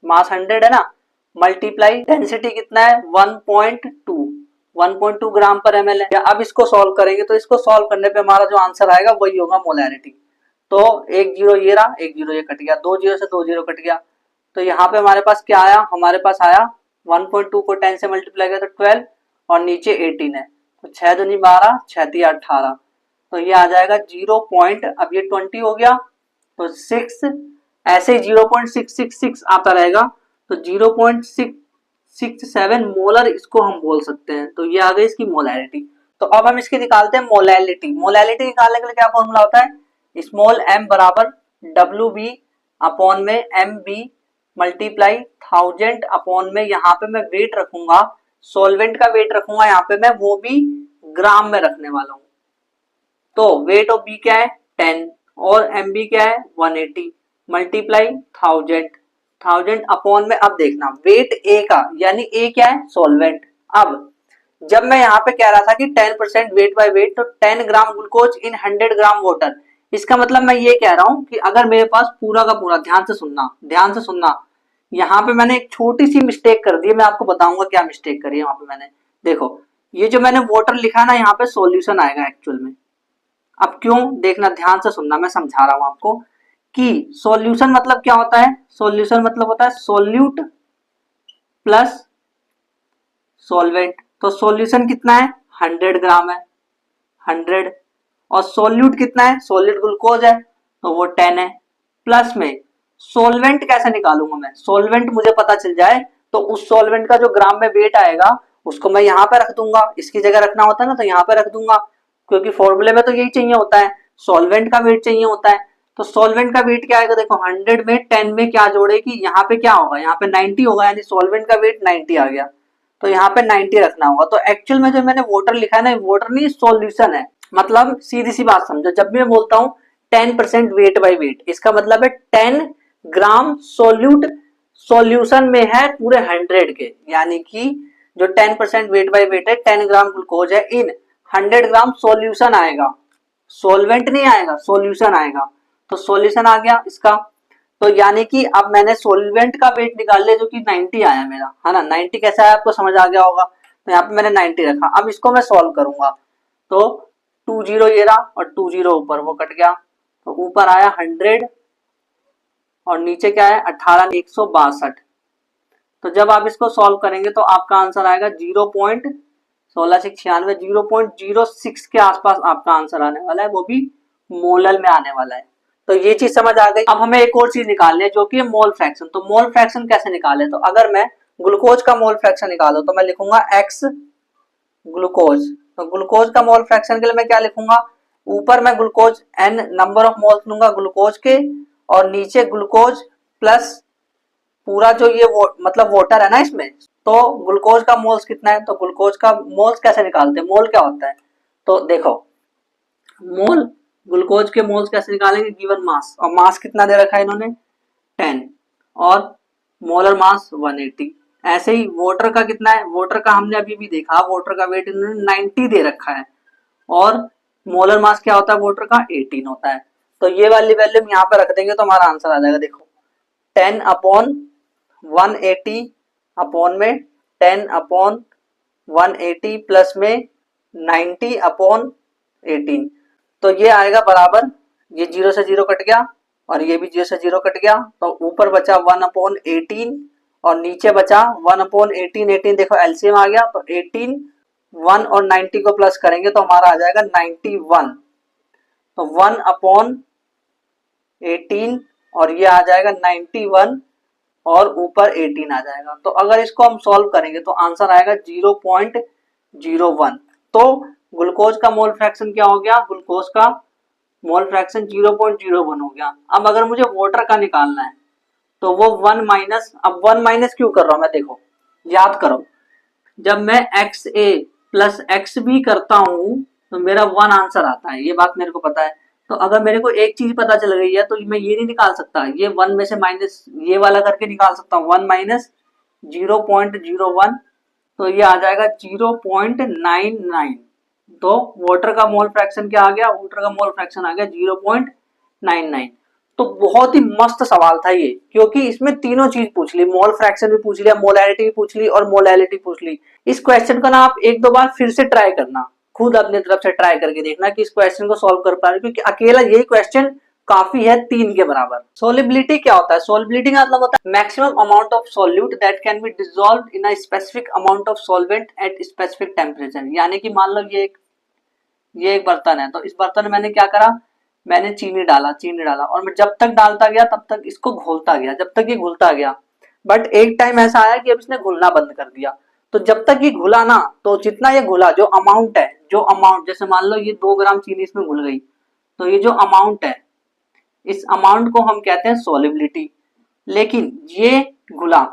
मास 100 है ना, मल्टीप्लाई डेंसिटी कितना है 1.2 ग्राम पर ml है। अब इसको सॉल्व करेंगे, तो इसको सॉल्व करने पे हमारा जो आंसर आएगा वही होगा मोलैरिटी। तो एक जीरो ये रहा, एक जीरो ये कट गया, दो जीरो से दो जीरो कट गया, तो यहाँ पे हमारे पास क्या आया, हमारे पास आया 1.2 को 10 से मल्टीप्लाई किया तो 12, और नीचे 18 है, तो 6 दूनी 12, 6 तिया 18, तो ये आ जाएगा 0 पॉइंट, अब ये 20 हो गया तो 6, ऐसे ही 0.666 आता रहेगा, तो 0.667 मोलर इसको हम बोल सकते हैं। तो ये आ गई इसकी मोलैरिटी। तो अब हम इसकी निकालते हैं मोलैलिटी। मोलैलिटी निकालने के लिए क्या फॉर्मूला होता है, स्मॉल m बराबर WB अपॉन में MB मल्टीप्लाई 1000 अपॉन में, यहाँ पे मैं वेट रखूंगा, सॉल्वेंट का वेट रखूंगा यहाँ पे मैं, वो भी ग्राम में रखने वाला हूँ। तो वेट ऑफ बी क्या है 10 और MB क्या है 180 मल्टीप्लाई 1000 अपॉन में, अब देखना वेट ए का, यानी ए क्या है सॉल्वेंट। अब जब मैं यहाँ पे कह रहा था कि 10% वेट बाय वेट, तो 10 gram glucose in 100 gram water, इसका मतलब मैं ये कह रहा हूँ कि अगर मेरे पास पूरा का पूरा, ध्यान से सुनना, यहाँ पे मैंने एक छोटी सी मिस्टेक कर दी है, मैं आपको बताऊंगा क्या मिस्टेक करी है वहां पे मैंने। देखो ये जो मैंने वाटर लिखा ना, यहाँ पे सॉल्यूशन आएगा एक्चुअल में। अब क्यों, देखना ध्यान से सुनना, मैं समझा रहा हूं आपको कि सॉल्यूशन मतलब क्या होता है। सॉल्यूशन मतलब होता है सोल्यूट प्लस सॉल्वेंट। तो सॉल्यूशन कितना है 100 ग्राम है, 100, और सोल्यूट कितना है, सॉलिड ग्लूकोज है तो वो 10 है, प्लस में सॉल्वेंट कैसे निकालूंगा मैं, सॉल्वेंट मुझे पता चल जाए तो उस सॉल्वेंट का जो ग्राम में वेट आएगा उसको मैं यहाँ पे रख दूंगा, इसकी जगह रखना होता है ना तो यहाँ पे रख दूंगा, क्योंकि फॉर्मूले में तो यही चाहिए होता है, सॉल्वेंट का वेट चाहिए होता है। तो सॉल्वेंट का वेट क्या आएगा, देखो 100 में 10 में क्या जोड़ेगी, यहाँ पे क्या होगा, यहाँ पे 90 होगा, यानी सॉल्वेंट का वेट 90 आ गया, तो यहाँ पे 90 रखना होगा। तो एक्चुअल में जो मैंने वाटर लिखा है ना, वाटर नहीं सॉल्यूशन है। मतलब सीधी सी बात समझो, जब भी मैं बोलता हूँ 10% वेट बाय वेट, इसका मतलब है 10 ग्राम सोल्यूट सॉल्यूशन में है पूरे 100 के, यानी कि जो 10% वेट बाय वेट है 10 ग्राम ग्लूकोज है, इन 100 ग्राम सॉल्यूशन आएगा, सॉल्वेंट नहीं आएगा, सॉल्यूशन आएगा। तो सॉल्यूशन आ गया इसका, तो यानी कि अब मैंने सॉल्वेंट का वेट निकाल लिया जो कि 90 आया मेरा, है ना। 90 कैसा है आपको समझ आ गया होगा, तो यहाँ पे मैंने 90 रखा। अब इसको मैं सॉल्व करूंगा तो 20 ये रहा और 20 ऊपर वो कट गया, तो ऊपर आया 100 और नीचे क्या है 18 162। तो जब आप इसको सॉल्व करेंगे तो आपका आंसर आएगा 0.1696, 0.06 के आसपास आपका आंसर आने वाला है, वो भी मोलल में आने वाला है। तो ये चीज समझ आ गई। अब हमें एक और चीज निकालनी है जो कि मोल फ्रैक्शन। तो मोल फ्रैक्शन कैसे निकाले, तो अगर मैं ग्लूकोज का मोल फ्रैक्शन निकालूं तो मैं लिखूंगा x ग्लूकोज। तो ग्लूकोज का मोल फ्रैक्शन के लिए मैं क्या लिखूंगा, ऊपर मैं glucose n number of moles लूंगा ग्लूकोज के, और नीचे ग्लूकोज प्लस पूरा जो ये मतलब वाटर है ना इसमें, तो ग्लूकोज का मोल्स कितना है, तो ग्लूकोज का मोल्स कैसे निकालते हैं, मोल क्या होता है, तो देखो मोल, ग्लूकोज के मोल्स कैसे निकालेंगे, गिवन मास, और मास कितना दे रखा है इन्होंने 10, और मोलर मास 180। ऐसे ही वाटर का कितना है, वाटर का हमने अभी भी देखा, वाटर का वेट इन्होंने 90 दे रखा है, और मोलर मास क्या होता है वाटर का 18 होता है। तो ये वाली वैल्यू हम यहाँ पे रख देंगे तो हमारा आंसर आ जाएगा, देखो 10 अपॉन 180 अपॉन में 10 अपॉन 180 प्लस में 90 अपॉन 18, तो ये आएगा बराबर, ये 0 से 0 कट गया और ये भी 0 से 0 कट गया, तो ऊपर बचा 1 अपॉन 18 और नीचे बचा 1 अपॉन 18, 18 देखो एलसीएम आ गया, तो 18 1 और 90 को प्लस करेंगे तो हमारा आ जाएगा 91, तो 1 अपॉन 18 और ये आ जाएगा 91 और ऊपर 18 आ जाएगा। तो अगर इसको हम सॉल्व करेंगे तो आंसर आएगा 0.01। तो ग्लूकोज का मोल फ्रैक्शन क्या हो गया, ग्लूकोज का मोल फ्रैक्शन 0.01 हो गया। अब अगर मुझे वाटर का निकालना है तो वो 1 माइनस, अब 1 माइनस क्यों कर रहा हूं मैं, देखो याद करो, जब मैं एक्स ए प्लस एक्स बी करता हूं तो मेरा 1 आंसर आता है, ये बात मेरे को पता है। तो अगर मेरे को एक चीज पता चल गई है तो मैं ये नहीं निकाल सकता, ये 1 में से माइनस ये वाला करके निकाल सकता हूँ, 1 माइनस 0.01, तो ये आ जाएगा 0.99। तो वाटर का मोल फ्रैक्शन क्या आ गया, वाटर का मोल फ्रैक्शन आ गया 0.99। तो बहुत ही मस्त सवाल था ये, क्योंकि इसमें तीनों चीज पूछ ली, मोल फ्रैक्शन भी पूछ लिया, मोलैरिटी भी पूछ ली और मोलैलिटी पूछ ली। इस क्वेश्चन को ना आप एक दो बार फिर से ट्राई करना, खुद अपनी तरफ से ट्राई करके देखना कि इस क्वेश्चन को सॉल्व कर पा रहे, क्योंकि अकेला यही क्वेश्चन काफी है 3 के बराबर। सोलिबिलिटी क्या होता है? सोलिबिलिटी का मतलब होता है maximum amount of solute that can be dissolved in a specific amount of solvent at specific temperature. यानी कि मान लो ये एक बर्तन है, तो इस बर्तन में मैंने क्या करा, मैंने चीनी डाला और मैं जब तक डालता गया तब तक इसको घोलता गया, जब तक ये घुलता गया। बट एक टाइम ऐसा आया कि अब इसने घुलना बंद कर दिया। तो जब तक ये घुला ना, तो जितना ये घुला, जो अमाउंट है, जो अमाउंट, जैसे मान लो ये 2 ग्राम चीनी इसमें घुल गई, तो ये जो अमाउंट है, इस अमाउंट को हम कहते हैं सॉल्युबिलिटी। लेकिन ये घुला,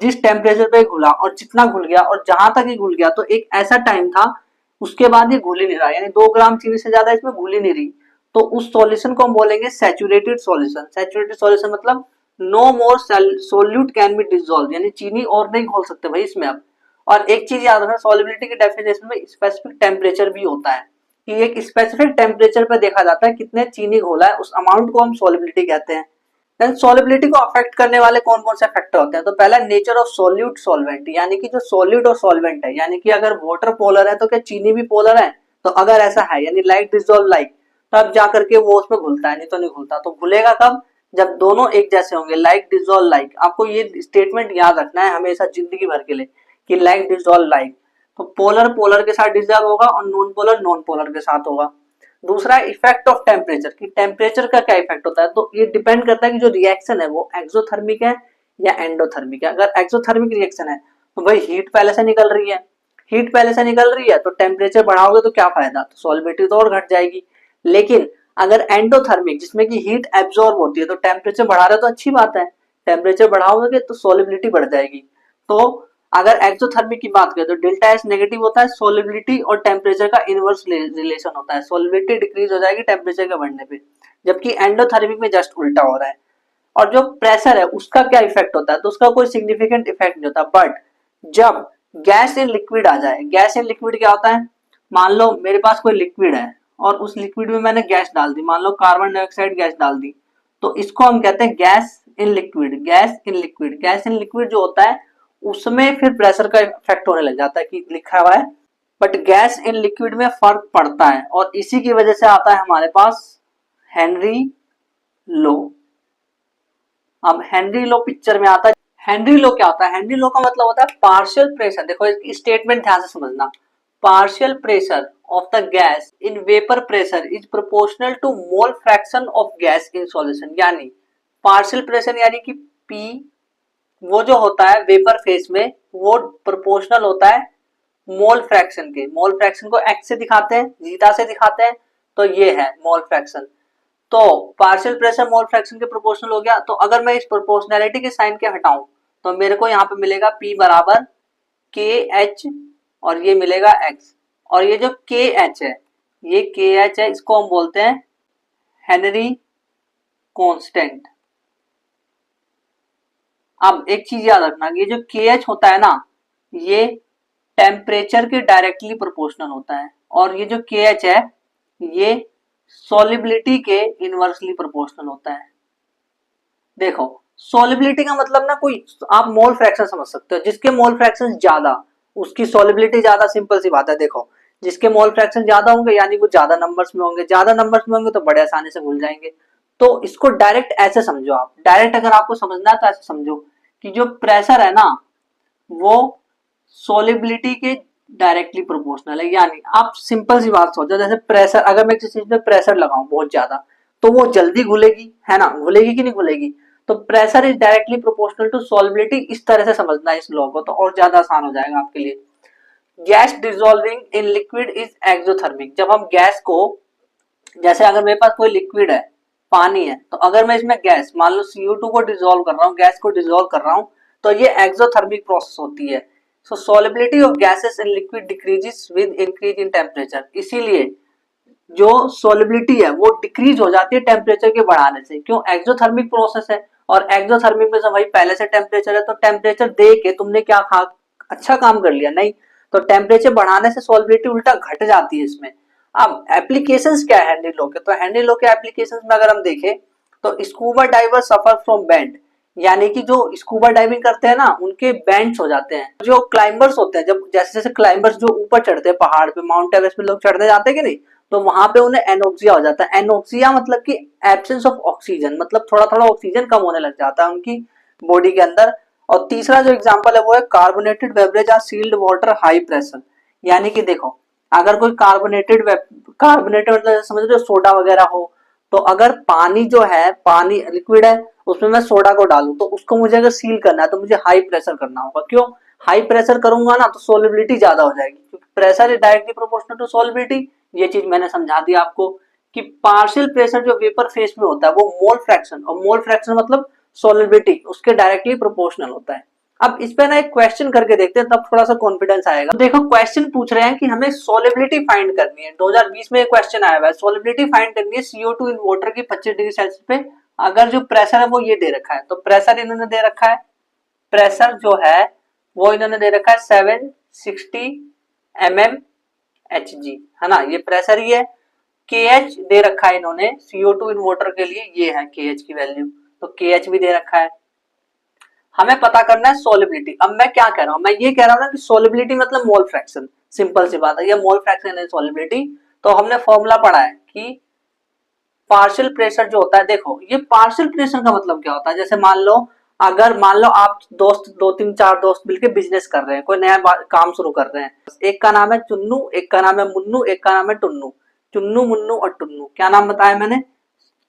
जिस टेम्परेचर पे घुला और जितना घुल गया और जहां तक ये घुल गया, तो एक ऐसा टाइम था उसके बाद ये घुल ही नहीं रहा, यानी 2 ग्राम चीनी से ज्यादा इसमें घुल ही नहीं रही। तो उस सॉल्यूशन को हम बोलेंगे सैचुरेटेड सॉल्यूशन। सैचुरेटेड सॉल्यूशन मतलब no more solute can be dissolve, यानी चीनी और नहीं घोल सकते भाई इसमें अब। और एक चीज याद रखना, सॉल्युबिलिटी के डेफिनेशन में स्पेसिफिक टेम्परेचर भी होता है, कि एक स्पेसिफिक टेम्परेचर पे देखा जाता है कितने चीनी घोला है, उस अमाउंट को हम सॉल्युबिलिटी कहते हैं। देन सॉल्युबिलिटी को अफेक्ट करने वाले कौन कौन से फैक्टर होते हैं? तो पहला नेचर ऑफ सॉल्यूट सॉल्वेंट, यानी कि जो सॉल्यूट और सॉल्वेंट है, यानी कि अगर वाटर पोलर है तो क्या चीनी भी पोलर है? तो अगर ऐसा है, यानी लाइक डिसॉल्व लाइक, तब जाकर के वो उसमें घुलता है, नहीं तो नहीं घुलता। तो घुलेगा कब? जब दोनों एक जैसे होंगे, लाइक डिसॉल्व लाइक। आपको ये स्टेटमेंट याद रखना है हमेशा जिंदगी भर के लिए, कि लाइक डिसॉल्व लाइक। तो पोलर पोलर के साथ डिसॉल्व होगा और नॉन पोलर के साथ होगा। दूसरा इफेक्ट ऑफ टेम्परेचर, कि टेम्परेचर का क्या इफेक्ट होता है? तो ये डिपेंड करता है कि जो रिएक्शन है वो एक्सोथर्मिक है या एंडोथर्मिक है। अगर एक्सोथर्मिक रिएक्शन है तो भाई हीट पहले से निकल रही है, हीट पहले से निकल रही है, तो टेम्परेचर बढ़ाओगे तो क्या फायदा? तो सॉल्युबिलिटी तो और घट जाएगी। लेकिन अगर एंडोथर्मिक, जिसमें कि हीट एब्जॉर्ब होती है, तो टेम्परेचर बढ़ा रहे तो अच्छी बात है, टेम्परेचर बढ़ाओगे तो सॉल्युबिलिटी बढ़ जाएगी। तो अगर एक्सोथर्मिक की बात करें तो डेल्टा एस नेगेटिव होता है, सॉल्युबिलिटी और टेम्परेचर का इनवर्स रिलेशन होता है, सॉल्युबिलिटी डिक्रीज हो जाएगी टेम्परेचर के बढ़ने पे, जबकि एंडोथर्मिक में जस्ट उल्टा हो रहा है। और जो प्रेशर है उसका क्या इफेक्ट होता है? तो उसका कोई सिग्निफिकेंट इफेक्ट नहीं होता। बट जब गैस इन लिक्विड आ जाए, गैस इन लिक्विड क्या होता है? मान लो मेरे पास कोई लिक्विड है और उस लिक्विड में मैंने गैस डाल दी, मान लो कार्बन डाइऑक्साइड गैस डाल दी, तो इसको हम कहते हैं gas in liquid. Gas in liquid, gas in liquid जो होता है उसमें फिर प्रेशर का इफेक्ट होने लग जाता है, कि लिखा हुआ है। बट गैस इन लिक्विड में फर्क पड़ता है, और इसी की वजह से आता है हमारे पास हेनरी लो। अब हेनरी लो पिक्चर में आता है। हेनरी लो क्या होता है? हेनरी लो का मतलब होता है पार्शियल प्रेशर। देखो इसकी स्टेटमेंट ध्यान से समझना, partial pressure of the gas in vapour pressure is proportional to mole fraction of gas in solution. यानी पार्शियल प्रेशर यानी कि पी, वो जो होता है वेपर फेज में, वो प्रोपोर्शनल होता है मोल फ्रैक्शन के। मोल फ्रैक्शन को एक्स से दिखाते हैं, जीटा से दिखाते हैं, तो ये है मोल फ्रैक्शन। तो पार्शियल प्रेशर मोल फ्रैक्शन के प्रोपोर्शनल हो गया। तो अगर मैं इस प्रोपोर्शनैलिटी के साइन के हटाऊं तो मेरे को यहाँ पे मिलेगा P बराबर के एच और ये मिलेगा एक्स। और ये जो के एच है, ये के एच है, इसको हम बोलते हैं हेनरी कांस्टेंट। अब एक चीज याद रखना, ये जो के एच होता है ना, ये टेम्परेचर के डायरेक्टली प्रोपोर्शनल होता है, और ये जो के एच है ये सॉल्युबिलिटी के इनवर्सली प्रोपोर्शनल होता है। देखो सॉल्युबिलिटी का मतलब ना, कोई आप मोल फ्रैक्शन समझ सकते हो, जिसके मोल फ्रैक्शन ज्यादा उसकी सॉल्युबिलिटी ज्यादा। सिंपल सी बात है। देखो जिसके मोल फ्रैक्शन ज्यादा होंगे यानी वो ज्यादा नंबर्स में होंगे, ज्यादा नंबर्स में होंगे तो बड़े आसानी से भूल जाएंगे। तो इसको डायरेक्ट ऐसे समझो, आप डायरेक्ट अगर आपको समझना है तो ऐसे समझो कि जो प्रेशर है ना वो सॉल्युबिलिटी के डायरेक्टली प्रोपोर्शनल है। यानी आप सिंपल सी बात सोचो, जैसे प्रेशर, अगर मैं किसी चीज में प्रेशर लगाऊं बहुत ज्यादा तो वो जल्दी घुलेगी, है ना? घुलेगी कि नहीं घुलेगी? तो pressure is directly proportional to solubility. इस तरह से समझना है इस लॉ को, तो और ज्यादा आसान हो जाएगा आपके लिए। Gas dissolving in liquid is exothermic. जब हम गैस को, जैसे अगर मेरे पास कोई लिक्विड है, पानी है, तो अगर मैं इसमें गैस, मान लो CO2 को डिसॉल्व कर रहा हूँ, गैस को डिसॉल्व कर रहा हूँ, तो ये एक्सोथर्मिक प्रोसेस होती है। So solubility of gases in liquid decreases with increase in temperature. इसीलिए जो सॉल्युबिलिटी है वो डिक्रीज हो जाती है टेम्परेचर के बढ़ाने से। क्यों? एक्सोथर्मिक प्रोसेस है, और एक्सोथर्मिक में से भाई पहले से टेम्परेचर है, तो टेम्परेचर दे के तुमने क्या खा, अच्छा काम कर लिया? नहीं। तो टेम्परेचर बढ़ाने से सॉल्युबिलिटी उल्टा घट जाती है इसमें। अब एप्लीकेशंस क्या है हेनरी लॉ के? तो हेनरी लॉ के एप्लीकेशंस में अगर हम देखें तो scuba diver suffer from band, यानी कि जो स्कूबा डाइविंग करते हैं ना उनके बैंड्स हो जाते हैं। जो क्लाइंबर्स होते हैं, जब जैसे जैसे क्लाइंबर्स जो ऊपर चढ़ते हैं पहाड़ पे, माउंट एवरेस्ट पे लोग चढ़ते जाते हैं कि नहीं, तो वहां पे उन्हें एनोक्सिया हो जाता है। एनोक्सिया मतलब कि एब्सेंस ऑफ ऑक्सीजन, मतलब थोड़ा थोड़ा ऑक्सीजन कम होने लग जाता है उनकी बॉडी के अंदर। और तीसरा जो एग्जांपल है वो है carbonated beverage are sealed water high pressure. यानी कि देखो, अगर कोई कार्बोनेटेड मतलब समझ लो सोडा वगैरह हो, तो अगर पानी जो है, पानी लिक्विड है, उसमें मैं सोडा को डालूं तो उसको मुझे अगर सील करना है तो मुझे हाई प्रेशर करना होगा। क्यों? हाई प्रेशर करूंगा ना तो सोलिबिलिटी ज्यादा हो जाएगी, क्योंकि pressure is directly proportional to solubility. ये चीज मैंने समझा दी आपको कि पार्शियल प्रेशर जो वेपर फेस में होता है वो मोल फ्रैक्शन, और मोल फ्रैक्शन मतलब सोलिबिलिटी, उसके डायरेक्टली प्रोपोर्शनल होता है। अब इस पे ना एक क्वेश्चन करके देखते हैं, तब थोड़ा सा कॉन्फिडेंस आएगा। तो देखो, क्वेश्चन पूछ रहे हैं कि हमें सोलिबिलिटी फाइंड करनी है। 2020 में एक क्वेश्चन आया हुआ है, सोलिबिलिटी फाइंड करनी है CO2 इन वाटर की 25 डिग्री सेल्सियस पे, अगर जो प्रेशर है वो ये दे रखा है। तो प्रेशर इन्होंने दे रखा है, प्रेशर जो है वो इन्होंने दे रखा है 760 mmHg, है ना, ये प्रेशर ही है। KH दे रखा है इन्होंने CO2 इन वाटर के लिए, ये है KH की वैल्यू, तो KH भी दे रखा है। हमें पता करना है सोलिबिलिटी। अब मैं क्या कह रहा हूं, मैं ये कह रहा हूं ना कि सोलिबिलिटी मतलब मोल फ्रैक्शन, सिंपल सी बात है, ये मोल फ्रैक्शन है सोलिबिलिटी। तो हमने फॉर्मूला पढ़ा है कि पार्शियल प्रेशर जो होता है, देखो ये पार्शियल प्रेशर का मतलब क्या होता है, जैसे मान लो आप दोस्त, 2 3 4 दोस्त मिलकर बिजनेस कर रहे हैं, कोई नया काम शुरू कर रहे हैं। एक का नाम है चुन्नू, एक का नाम है मुन्नू, एक का नाम है टुन्नू। चुन्नू, मुन्नू और टुन्नू, क्या नाम बताया मैंने?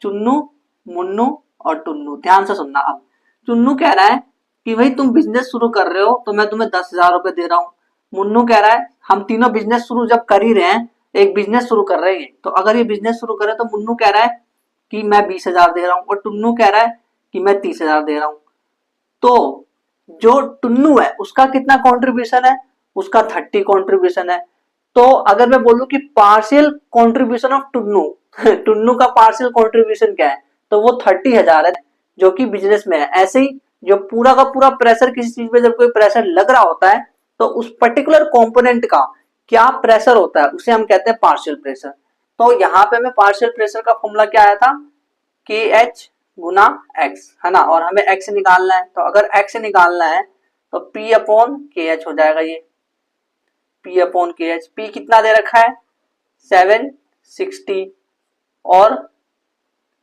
चुन्नू, मुन्नू और टुन्नू। ध्यान से सुनना। अब चुन्नू कह रहा है कि भाई तुम बिजनेस शुरू कर रहे हो तो मैं तुम्हें 10,000 रुपए दे रहा हूँ। मुन्नू कह रहा है हम तीनों बिजनेस शुरू जब कर ही रहे हैं, एक बिजनेस शुरू कर रहे हैं, तो अगर ये बिजनेस शुरू करे तो मुन्नू कह रहा है कि मैं 20,000 दे रहा हूँ, और टुन्नू कह रहा है कि मैं 30,000 दे रहा हूँ। तो जो टुन्नू है उसका कितना कंट्रीब्यूशन है? उसका 30 कंट्रीब्यूशन है। तो अगर मैं बोलूं कि partial contribution of Tunnu Tunnu का पार्शियल कंट्रीब्यूशन क्या है, तो वो 30,000 है, जो कि बिजनेस में है। ऐसे ही जो पूरा का पूरा प्रेशर, किसी चीज पे जब कोई प्रेशर लग रहा होता है तो उस पर्टिकुलर कंपोनेंट का क्या प्रेशर होता है उसे हम कहते हैं पार्शियल प्रेशर। तो यहाँ पे मैं पार्शियल प्रेशर का फॉर्मूला क्या आया था, के एच गुना एक्स, है ना, और हमें एक्स निकालना है। तो अगर एक्स निकालना है तो पी अपॉन के एच हो जाएगा, ये पी अपॉन के एच। पी कितना दे रखा है? 760, और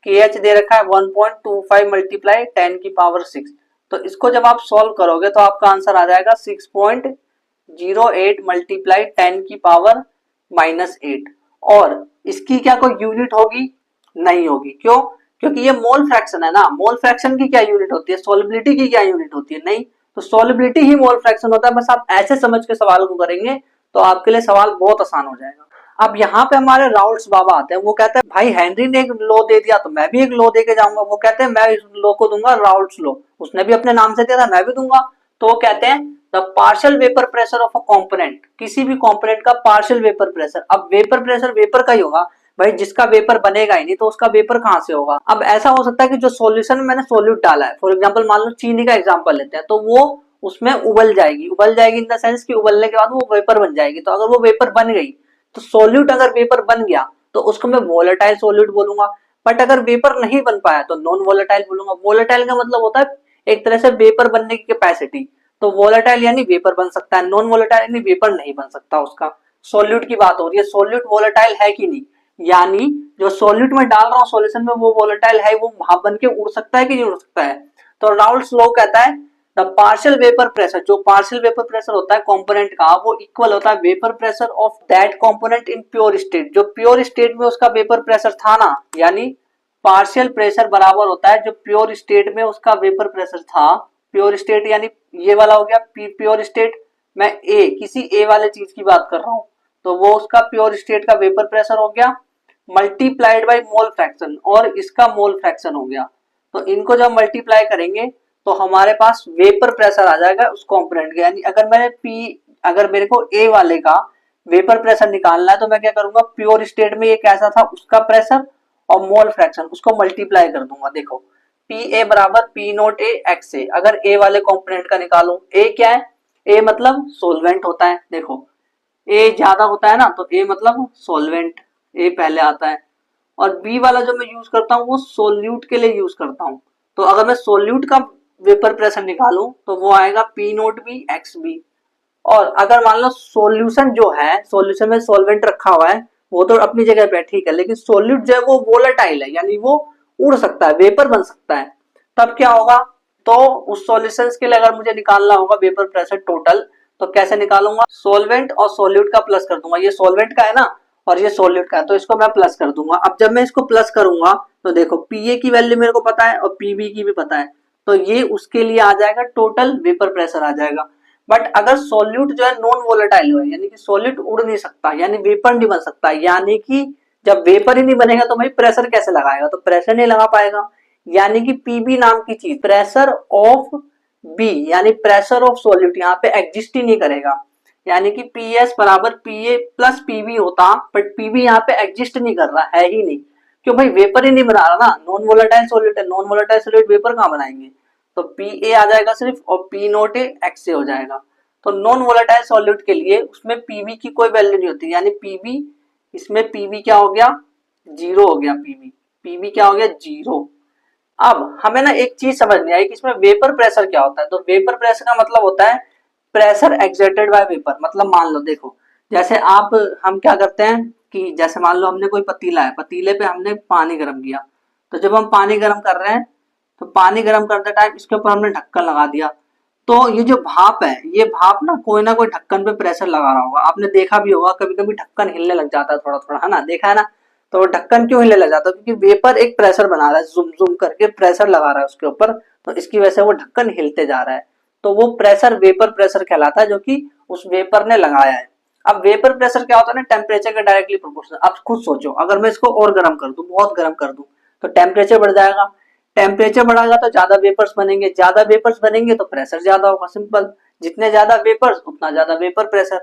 के एच दे रखा है 1.25 मल्टीप्लाई 10⁶। तो इसको जब आप सॉल्व करोगे तो आपका आंसर आ जाएगा 6.08 मल्टीप्लाई 10⁻⁻8। और इसकी क्या कोई यूनिट होगी? नहीं होगी। क्यों? क्योंकि ये मोल फ्रैक्शन है ना। मोल फ्रैक्शन की क्या यूनिट होती है? सोलिबिलिटी की क्या यूनिट होती है? नहीं। तो सोलिबिलिटी ही मोल फ्रैक्शन होता है। बस आप ऐसे समझ के सवाल को करेंगे तो आपके लिए सवाल बहुत आसान हो जाएगा। अब यहाँ पे हमारे राउल्ट्स बाबा आते हैं, वो कहते हैं भाई हेनरी ने एक लॉ दे दिया तो मैं भी एक लॉ दे के जाऊंगा। वो कहते हैं मैं इस लॉ को दूंगा राउल्ट्स लॉ, उसने भी अपने नाम से दिया था, मैं भी दूंगा। तो वो कहते हैं the partial vapour pressure of a component, किसी भी कंपोनेंट का पार्शियल वेपर प्रेशर। अब वेपर प्रेशर वेपर का ही होगा भाई, जिसका वेपर बनेगा ही नहीं तो उसका वेपर कहां से होगा। अब ऐसा हो सकता है कि जो सॉल्यूशन में मैंने सोल्यूट डाला है, फॉर एग्जांपल मान लो चीनी का एग्जांपल लेते हैं, तो वो उसमें उबल जाएगी इन द सेंस कि उबलने के बाद वो वेपर बन जाएगी। तो अगर वो वेपर बन गई तो सोल्यूट अगर वेपर बन गया तो उसको मैं वोलेटाइल सोल्यूट बोलूंगा। बट अगर वेपर नहीं बन पाया तो नॉन वोलेटाइल बोलूंगा। वोलेटाइल का मतलब होता है एक तरह से वेपर बनने की कैपेसिटी। तो वोलेटाइल यानी वेपर बन सकता है, नॉन वोलेटाइल यानी वेपर नहीं बन सकता उसका। सोल्यूट की बात हो रही है, सोल्यूट वोलेटाइल है कि नहीं, यानी जो सोल्यूट में डाल रहा हूँ सोल्यूशन में वो वोलेटाइल है, वो वहां बन के उड़ सकता है कि नहीं उड़ सकता है। तो राउल्ट्स लॉ कहता है द पार्शियल वेपर प्रेशर, जो पार्शियल वेपर प्रेशर होता है कंपोनेंट का, वो इक्वल होता है vapour pressure of that component in pure state. जो प्योर स्टेट में उसका वेपर प्रेशर था ना, यानी पार्शियल प्रेशर बराबर होता है जो प्योर स्टेट में उसका वेपर प्रेशर था। प्योर स्टेट यानी ये वाला हो गया प्योर स्टेट। मैं किसी ए वाले चीज की बात कर रहा हूं, तो वो उसका प्योर स्टेट का वेपर प्रेशर हो गया मल्टीप्लाइड बाय मोल फ्रैक्शन, और इसका मोल फ्रैक्शन हो गया। तो इनको जब मल्टीप्लाई करेंगे तो हमारे पास वेपर प्रेशर आ जाएगा उस कंपोनेंट का। यानी अगर मेरे को ए वाले का वेपर प्रेशर निकालना है तो मैं क्या करूंगा, प्योर स्टेट में ये कैसा था उसका प्रेशर और मोल फ्रैक्शन उसको मल्टीप्लाई कर दूंगा। देखो पी ए बराबर पी नोट ए एक्स ए। अगर ए वाले कंपोनेंट का निकालूं, ए क्या है? ए मतलब सोलवेंट होता है। देखो ए ज्यादा होता है ना तो ए मतलब सोलवेंट, ए पहले आता है। और बी वाला जो मैं यूज करता हूँ वो सोल्यूट के लिए यूज करता हूँ। तो अगर मैं सोल्यूट का वेपर प्रेशर निकालूं तो वो आएगा P naught B X B. और अगर मान लो सॉल्यूशन जो है, सॉल्यूशन में सॉल्वेंट रखा हुआ है वो तो अपनी जगह पे ठीक है, लेकिन सोल्यूट जो है वो वोलेटाइल है, यानी वो उड़ सकता है, वेपर बन सकता है। तब क्या होगा, तो उस सॉल्यूशंस के लिए अगर मुझे निकालना होगा वेपर प्रेशर टोटल, तो कैसे निकालूंगा, सोलवेंट और सोल्यूट का प्लस कर दूंगा। ये सोलवेंट का है ना और ये सोल्यूट का है, तो इसको मैं प्लस कर दूंगा। अब जब मैं इसको प्लस करूंगा तो देखो पीए की वैल्यू मेरे को पता है और पीबी की भी पता है, तो ये उसके लिए आ जाएगा, टोटल वेपर प्रेशर आ जाएगा। बट अगर सोल्यूट जो है नॉन वोलेटाइल हो, यानी कि सोल्यूट उड़ नहीं सकता, यानी वेपर नहीं बन सकता, यानी कि जब वेपर ही नहीं बनेगा तो भाई प्रेशर कैसे लगाएगा, तो प्रेशर नहीं लगा पाएगा। यानी कि पीबी नाम की चीज, प्रेशर ऑफ बी, यानी प्रेशर ऑफ सोल्यूट यहाँ पे एग्जिस्ट ही नहीं करेगा। यानी कि पी एस बराबर पी ए प्लस पीबी होता, बट पीबी यहाँ पे एग्जिस्ट नहीं कर रहा है ही नहीं, क्यों भाई वेपर ही नहीं बना रहा ना, नॉन वोलेटाइल सोल्यूट है, नॉन वोलेटाइल सोल्यूट वेपर कहाँ बनाएंगे, तो पी ए आ जाएगा सिर्फ और पी नोट ए एक्स ए हो जाएगा। तो नॉन वोलेटाइल सॉल्यूट के लिए उसमें पीवी की कोई वैल्यू नहीं होती, यानी पीवी, इसमें पीवी क्या हो गया, जीरो हो गया, पीवी पीवी क्या हो गया, जीरो। अब हमें ना एक चीज समझ नहीं आई कि इसमें वेपर प्रेशर क्या होता है। तो वेपर प्रेशर का मतलब होता है प्रेशर एक्सर्टेड बाय वेपर। मतलब मान लो देखो, जैसे आप, हम क्या करते हैं कि जैसे मान लो हमने कोई पतीला है, पतीले पे हमने पानी गर्म किया, तो जब हम पानी गर्म कर रहे हैं तो पानी गर्म करते टाइम इसके ऊपर हमने ढक्कन लगा दिया, तो ये जो भाप है, ये भाप ना कोई ढक्कन पे प्रेशर लगा रहा होगा। आपने देखा भी होगा कभी कभी ढक्कन हिलने लग जाता है थोड़ा थोड़ा, है ना, देखा है ना। तो ढक्कन क्यों हिलने लग जाता है, क्योंकि वेपर एक प्रेशर बना रहा है, जुम जुम करके प्रेशर लगा रहा है उसके ऊपर, तो इसकी वजह से वो ढक्कन हिलते जा रहा है। तो वो प्रेशर वेपर प्रेशर कहलाता है, जो कि उस वेपर ने लगाया है। अब वेपर प्रेशर क्या होता है ना, टेम्परेचर के डायरेक्टली प्रोपोर्शनल। अब खुद सोचो, अगर मैं इसको और गर्म कर दूं, बहुत गर्म कर दूं, तो टेम्परेचर बढ़ जाएगा, टेम्परेचर बढ़ाएगा तो ज्यादा वेपर्स बनेंगे, ज्यादा वेपर्स बनेंगे तो प्रेशर ज्यादा होगा, सिंपल। जितने ज्यादा वेपर्स उतना ज्यादा वेपर प्रेशर।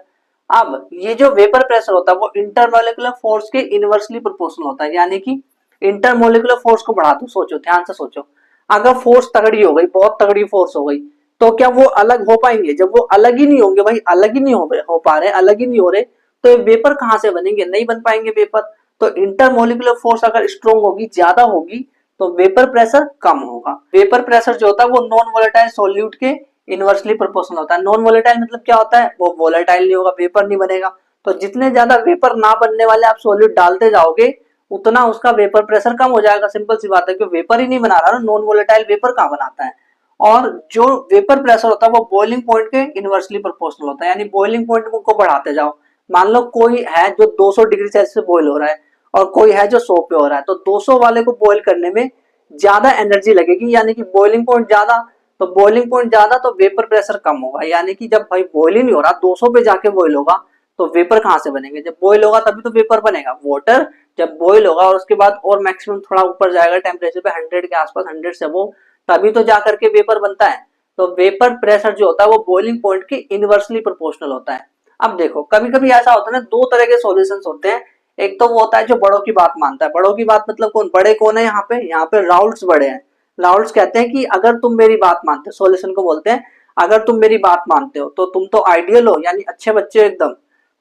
अब ये जो वेपर प्रेशर होता है वो इंटरमोलिकुलर फोर्स के इनवर्सली प्रोपोर्शनल होता है, यानी कि इंटरमोलिकुलर फोर्स को बढ़ा दो। सोचो, ध्यान से सोचो, अगर फोर्स तगड़ी हो गई, बहुत तगड़ी फोर्स हो गई, तो क्या वो अलग हो पाएंगे, जब वो अलग ही नहीं होंगे, भाई अलग ही नहीं हो पा रहे, अलग ही नहीं हो रहे, तो ये वेपर कहां से बनेंगे, नहीं बन पाएंगे वेपर। तो इंटरमोलिकुलर फोर्स अगर स्ट्रॉन्ग होगी, ज्यादा होगी, तो वेपर प्रेशर कम होगा। वेपर प्रेशर जो होता है वो नॉन वोलेटाइल सॉल्यूट के इनवर्सली प्रोपोर्शनल होता है। नॉन वोलेटाइल मतलब क्या होता है, वो वोलेटाइल नहीं होगा, वेपर नहीं बनेगा। तो जितने ज्यादा वेपर ना बनने वाले आप सॉल्यूट डालते जाओगे, उतना उसका वेपर प्रेशर कम हो जाएगा। सिंपल सी बात है, क्योंकि वेपर ही नहीं बना रहा ना, नॉन वोलेटाइल वेपर कहाँ बनाता है। और जो वेपर प्रेशर होता है वो बॉइलिंग पॉइंट के इनवर्सली प्रोपोर्शनल होता है, यानी बॉइलिंग पॉइंट को बढ़ाते जाओ। मान लो कोई है जो 200 डिग्री सेल्सियस बॉइल हो रहा है और कोई है जो 100 पे हो रहा है, तो 200 वाले को बॉइल करने में ज्यादा एनर्जी लगेगी, यानी कि बॉइलिंग पॉइंट ज्यादा, तो बॉइलिंग पॉइंट ज्यादा तो वेपर प्रेशर कम होगा। यानी कि जब भाई बॉइल ही नहीं हो रहा, 200 पे जाके बॉइल होगा, तो वेपर कहां से बनेंगे, जब बॉइल होगा तभी तो वेपर बनेगा। वाटर जब बॉइल होगा और उसके बाद और मैक्सिमम थोड़ा ऊपर जाएगा टेम्परेचर पे, 100 के आसपास, 100 से वो, तभी तो जा करके वेपर बनता है। तो वेपर प्रेशर जो होता है वो बॉइलिंग पॉइंट के इनवर्सली प्रोपोर्शनल होता है। अब देखो कभी कभी ऐसा होता है ना, दो तरह के सॉल्यूशंस होते हैं। एक तो वो होता है जो बड़ों की बात मानता है। बड़ों की बात मतलब कौन, बड़े कौन है यहाँ पे राउल्ट्स बड़े हैं। राउल्ट्स कहते हैं कि अगर तुम मेरी बात मानते हो, सॉल्यूशन को बोलते हैं अगर तुम मेरी बात मानते हो तो तुम तो आइडियल हो, यानी अच्छे बच्चे हो एकदम,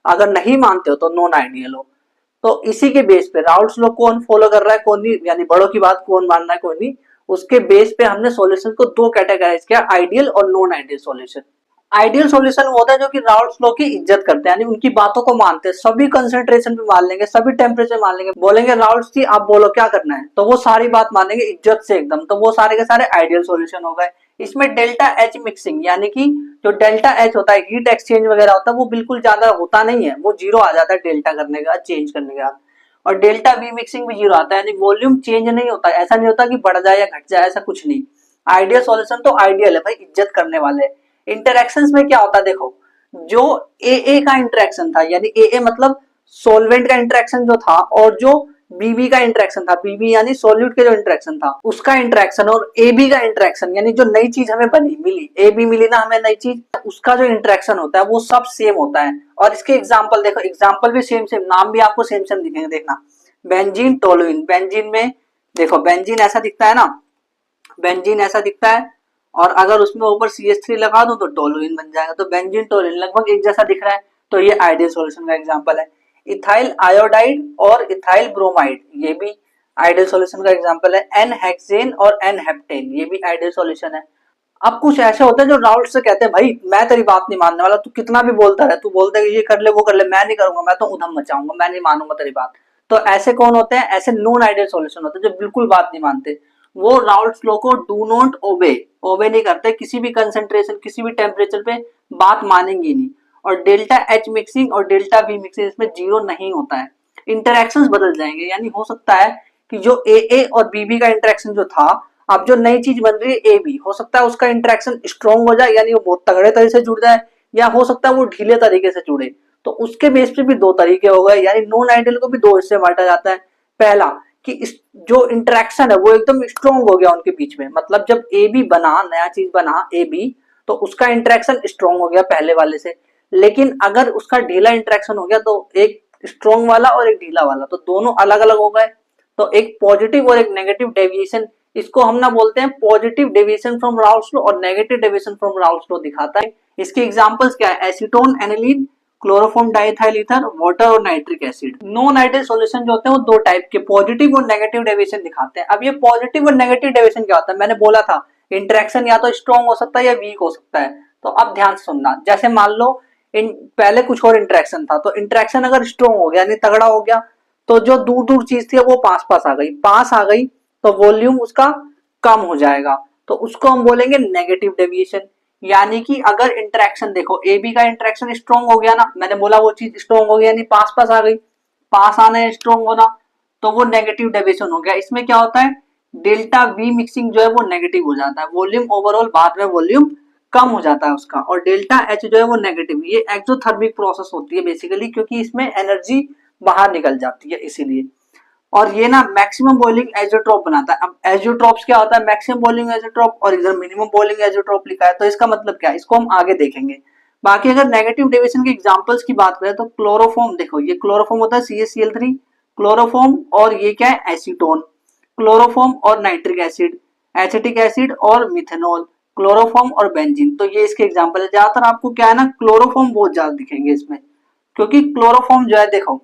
अगर नहीं मानते हो तो नॉन आइडियल हो। तो इसी के बेस पे राउल्ट्स लोग कौन फॉलो कर रहा है, कौन नहीं, यानी बड़ों की बात कौन मान रहा है, कौन नहीं, उसके बेस पे हमने सॉल्यूशन को दो कैटेगराइज किया, आइडियल और non ideal solution. Ideal solution वो होता है जो कि राउल्ट्स लॉ की इज्जत करते हैं, यानी उनकी बातों को मानते हैं, सभी कंसंट्रेशन पे मान लेंगे, सभी टेम्परेचर मान लेंगे, बोलेंगे राउल्ट्स जी आप बोलो क्या करना है, तो वो सारी बात मानेंगे इज्जत से एकदम, तो वो सारे के सारे आइडियल सॉल्यूशन हो गए। इसमें डेल्टा एच मिक्सिंग, यानी कि जो डेल्टा एच होता है, हीट एक्सचेंज वगैरह होता है, वो बिल्कुल ज्यादा होता नहीं है, वो जीरो आ जाता है डेल्टा करने का, चेंज करने का। और डेल्टा वी मिक्सिंग भी जीरो आता है, यानी वॉल्यूम चेंज नहीं होता, ऐसा नहीं होता कि बढ़ जाए या घट जाए, ऐसा कुछ नहीं। आइडियल सॉल्यूशन तो आइडियल है भाई, इज्जत करने वाले। इंटरेक्शंस में क्या होता है देखो, जो ए का इंटरेक्शन था, यानी ए मतलब सोलवेंट का इंटरेक्शन जो था, और जो बीबी का इंटरेक्शन था, बीबी यानी सोल्यूट के जो इंटरेक्शन था उसका इंटरेक्शन, और ए बी का इंटरेक्शन, यानी जो नई चीज हमें बनी मिली, ए बी मिली ना हमें नई चीज, उसका जो इंटरेक्शन होता है वो सब सेम होता है। और इसके एग्जाम्पल देखो, एग्जाम्पल भी सेम सेम, नाम भी आपको सेम सेम दिखेंगे, देखना बेंजीन टोलुइन। बेंजीन में देखो, बेंजीन ऐसा दिखता है ना, बेंजीन ऐसा दिखता है, और अगर उसमें ऊपर CH3 लगा दो तो टोलुइन बन जाएगा। तो बेंजीन टोलुइन लगभग एक जैसा दिख रहा है, तो ये आइडियल सॉल्यूशन का एग्जांपल है। इथाइल आयोडाइड और इथाइल ब्रोमाइड, ये भी आइडियल सॉल्यूशन का एग्जांपल है। एन हेक्सेन और एन हेप्टेन, ये भी आइडियल सॉल्यूशन है। अब कुछ ऐसे होते हैं जो राउल्ट से कहते हैं भाई मैं तेरी बात नहीं मानने वाला, तू कितना भी बोलता रहे, तू बोलता है कि ये कर ले वो कर ले, मैं नहीं करूंगा, मैं तो उधम मचाऊंगा, मैं नहीं मानूंगा तेरी बात। तो ऐसे कौन होते हैं? ऐसे नॉन आइडियल सॉल्यूशन होते हैं जो बिल्कुल बात नहीं मानते। वो राउल्ट्स लॉ को डू नॉट ओबे, ओबे नहीं करते, किसी भी कंसेंट्रेशन किसी भी टेम्परेचर पे बात मानेंगे नहीं। और डेल्टा एच मिक्सिंग और डेल्टा वी मिक्सिंग इसमें जीरो नहीं होता है, इंटरेक्शंस बदल जाएंगे। यानी हो सकता है कि जो ए और बी का इंटरेक्शन जो था, अब जो नई चीज बन रही है ए बी, हो सकता है उसका इंटरेक्शन स्ट्रॉन्ग हो जाए, यानी वो बहुत तगड़े तरीके से जुड़ जाए, या हो सकता है वो ढीले तरीके से जुड़े। तो उसके बेस पे भी दो तरीके हो गए, यानी नॉन आइडियल को भी दो हिस्से बांटा जाता है। पहला कि इस जो इंटरेक्शन है वो एकदम स्ट्रॉन्ग हो गया उनके बीच में, मतलब जब ए बी बना, नया चीज बना ए बी, तो उसका इंटरेक्शन स्ट्रॉन्ग हो गया पहले वाले से। लेकिन अगर उसका ढीला इंटरेक्शन हो गया, तो एक स्ट्रॉन्ग वाला और एक ढीला वाला, तो दोनों अलग अलग हो गए। तो एक पॉजिटिव और एक नेगेटिव डेविएशन, इसको हम ना बोलते हैं positive deviation from Raoult's law और negative deviation from Raoult's law दिखाता है। इसके एग्जांपल्स क्या है? Acetone, aniline, chloroform diethyl ether, water और nitric acid. Non ideal solution जो होते हैं वो दो टाइप के, पॉजिटिव और नेगेटिव डेविएशन दिखाते हैं। अब ये पॉजिटिव और नेगेटिव डेविएशन क्या होता है? मैंने बोला था इंटरेक्शन या तो स्ट्रॉन्ग हो सकता है या वीक हो सकता है। तो अब ध्यान से सुनना, जैसे मान लो इन पहले कुछ और इंटरेक्शन था, तो इंटरेक्शन अगर स्ट्रॉन्ग हो गया यानी तगड़ा हो गया, तो जो दूर दूर चीज थी वो पास पास आ गई, पास आ गई तो वॉल्यूम उसका कम हो जाएगा, तो उसको हम बोलेंगे नेगेटिव डेविएशन। यानी कि अगर इंटरेक्शन देखो ए बी का इंटरेक्शन स्ट्रॉन्ग हो गया ना, मैंने बोला वो चीज स्ट्रॉन्ग हो गया यानी पास पास आ गई, पास आना है स्ट्रॉन्ग होना, तो वो नेगेटिव डेविएशन हो गया। इसमें क्या होता है? डेल्टा वी मिक्सिंग जो है वो नेगेटिव हो जाता है, वॉल्यूम ओवरऑल बाद में वॉल्यूम कम हो जाता है उसका। और डेल्टा एच जो है वो नेगेटिव, ये एक्सोथर्मिक प्रोसेस होती है बेसिकली, क्योंकि इसमें एनर्जी बाहर निकल जाती है इसीलिए। और ये ना मैक्सिमम बॉइलिंग एजोट्रॉप बनाता है। अब एजोट्रॉप्स क्या होता है? मैक्सिमम बॉइलिंग एजोट्रॉप, और इधर मिनिमम बॉइलिंग एजोट्रॉप लिखा है, तो इसका मतलब क्या है इसको हम आगे देखेंगे। बाकी अगर नेगेटिव डेविएशन के एग्जांपल्स की बात करें तो क्लोरोफॉर्म, देखो ये क्लोरोफॉर्म होता है CaCl3, क्लोरोफॉर्म, और ये क्या है? एसीटोन। क्लोरोफॉर्म और नाइट्रिक एसिड, एसिटिक एसिड और मिथेनॉल, क्लोरोफॉर्म और बेंजीन, तो ये इसके एग्जांपल है। ज्यादातर आपको क्या है ना, क्लोरोफॉर्म बहुत ज्यादा दिखेंगे इसमें, क्योंकि क्लोरोफॉर्म जो है देखो,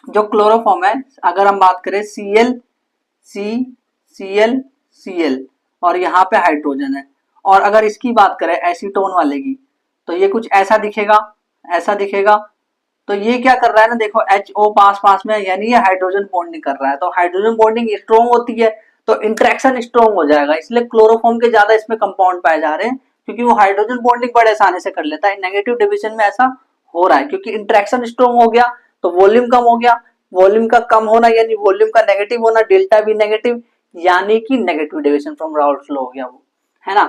जो क्लोरोफॉर्म है अगर हम बात करें Cl, C, Cl, Cl, और यहाँ पे हाइड्रोजन है। और अगर इसकी बात करें एसीटोन वाले की, तो ये कुछ ऐसा दिखेगा, ऐसा दिखेगा। तो ये क्या कर रहा है ना, देखो HO पास पास में, यानी ये हाइड्रोजन बॉन्डिंग कर रहा है, तो हाइड्रोजन बॉन्डिंग स्ट्रॉन्ग होती है तो इंट्रैक्शन स्ट्रॉन्ग हो जाएगा, इसलिए क्लोरोफॉर्म के ज्यादा इसमें कंपाउंड पाए जा रहे हैं, क्योंकि वो हाइड्रोजन बॉन्डिंग बड़े आसानी से कर लेता है। नेगेटिव डिविजन में ऐसा हो रहा है क्योंकि इंट्रैक्शन स्ट्रॉन्ग हो गया तो वॉल्यूम कम हो गया, वॉल्यूम का कम होना यानी वॉल्यूम का नेगेटिव होना, डेल्टा भी नेगेटिव, यानी कि negative deviation from Raoult's law हो गया वो, है ना।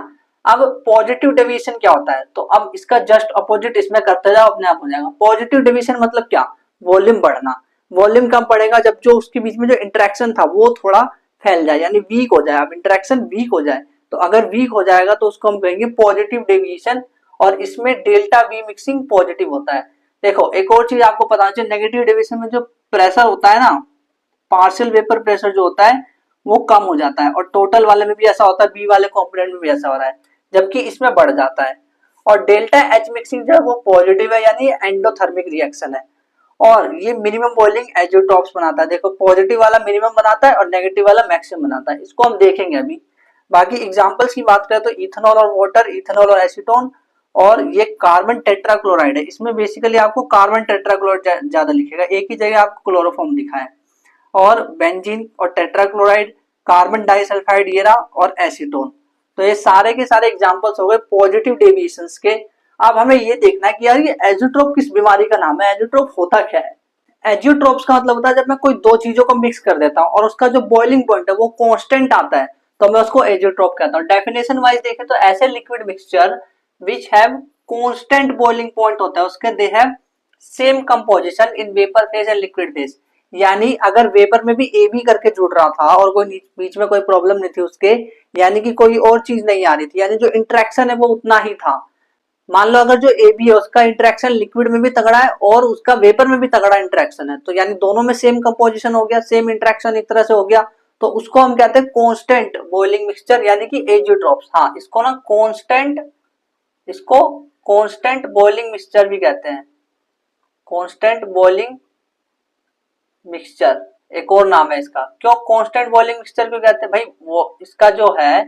अब पॉजिटिव डेविएशन क्या होता है? तो अब इसका जस्ट अपोजिट इसमें करते जाओ, अपने आप हो जाएगा। पॉजिटिव डेविएशन मतलब क्या? वॉल्यूम बढ़ना, वॉल्यूम कम पड़ेगा जब जो उसके बीच में जो इंटरेक्शन था वो थोड़ा फैल जाए, यानी वीक हो जाए। अब इंटरेक्शन वीक हो जाए, तो अगर वीक हो जाएगा तो उसको हम कहेंगे पॉजिटिव डेविएशन, और इसमें डेल्टा वी मिक्सिंग पॉजिटिव होता है। देखो एक और चीज आपको पता चाहिए, नेगेटिव डेविएशन में जो प्रेशर होता है ना, पार्शियल वेपर प्रेशर जो होता है वो कम हो जाता है, और टोटल वाले में भी ऐसा होता है, बी वाले कंपोनेंट में भी ऐसा हो रहा है, जबकि इसमें बढ़ जाता है। और डेल्टा एच मिक्सिंग जो है वो पॉजिटिव है, यानी एंडोथर्मिक रिएक्शन है, और ये मिनिमम बॉइलिंग एजोट्रॉप्स बनाता है। देखो पॉजिटिव वाला मिनिमम बनाता है और नेगेटिव वाला मैक्सिमम बनाता है, इसको हम देखेंगे अभी। बाकी एग्जांपल्स की बात करें तो इथेनॉल और वाटर, इथेनॉल और एसीटोन, और ये कार्बन टेट्राक्लोराइड है, इसमें बेसिकली आपको कार्बन टेट्राक्लोराइड ज्यादा लिखेगा, एक ही जगह आपको क्लोरोफॉर्म दिखा है। और बेंजीन और टेट्राक्लोराइड, कार्बन डाइसल्फाइड ये रहा, और एसीटोन। तो ये सारे के सारे एग्जांपल्स हो गए पॉजिटिव डेविएशंस के। अब हमें ये देखना है कि यार ये एजियोट्रोप किस बीमारी का नाम है, एजियोट्रोप होता क्या है? एजियोट्रोप्स का मतलब होता है जब मैं कोई दो चीजों को मिक्स कर देता हूँ और उसका जो बॉइलिंग पॉइंट है वो कांस्टेंट आता है, तो मैं उसको एजियोट्रोप कहता हूँ। डेफिनेशन वाइज देखें तो ऐसे liquid mixture which have constant boiling point होता है उसके, they have same composition in vapour phase and liquid phase. यानी अगर वेपर में भी ए बी करके जुड़ रहा था और कोई बीच में कोई प्रॉब्लम नहीं थी उसके, यानी कि कोई और चीज नहीं आ रही थी, यानी जो इंटरेक्शन है वो उतना ही था। मान लो अगर जो ए बी है उसका इंटरेक्शन लिक्विड में भी तगड़ा है और उसका वेपर में भी तगड़ा इंटरेक्शन है, तो यानी दोनों में सेम कंपोजिशन हो गया, सेम इंटरेक्शन एक तरह से हो गया, तो उसको हम कहते हैं कांस्टेंट बॉइलिंग मिक्सचर, यानी कि एजियोट्रोप्स। हाँ इसको ना कांस्टेंट, इसको कांस्टेंट बॉइलिंग मिक्सचर भी कहते हैं, कांस्टेंट बॉइलिंग मिक्सचर एक और नाम है इसका। क्यों कांस्टेंट बॉइलिंग मिक्सचर क्यों कहते हैं भाई? वो इसका जो है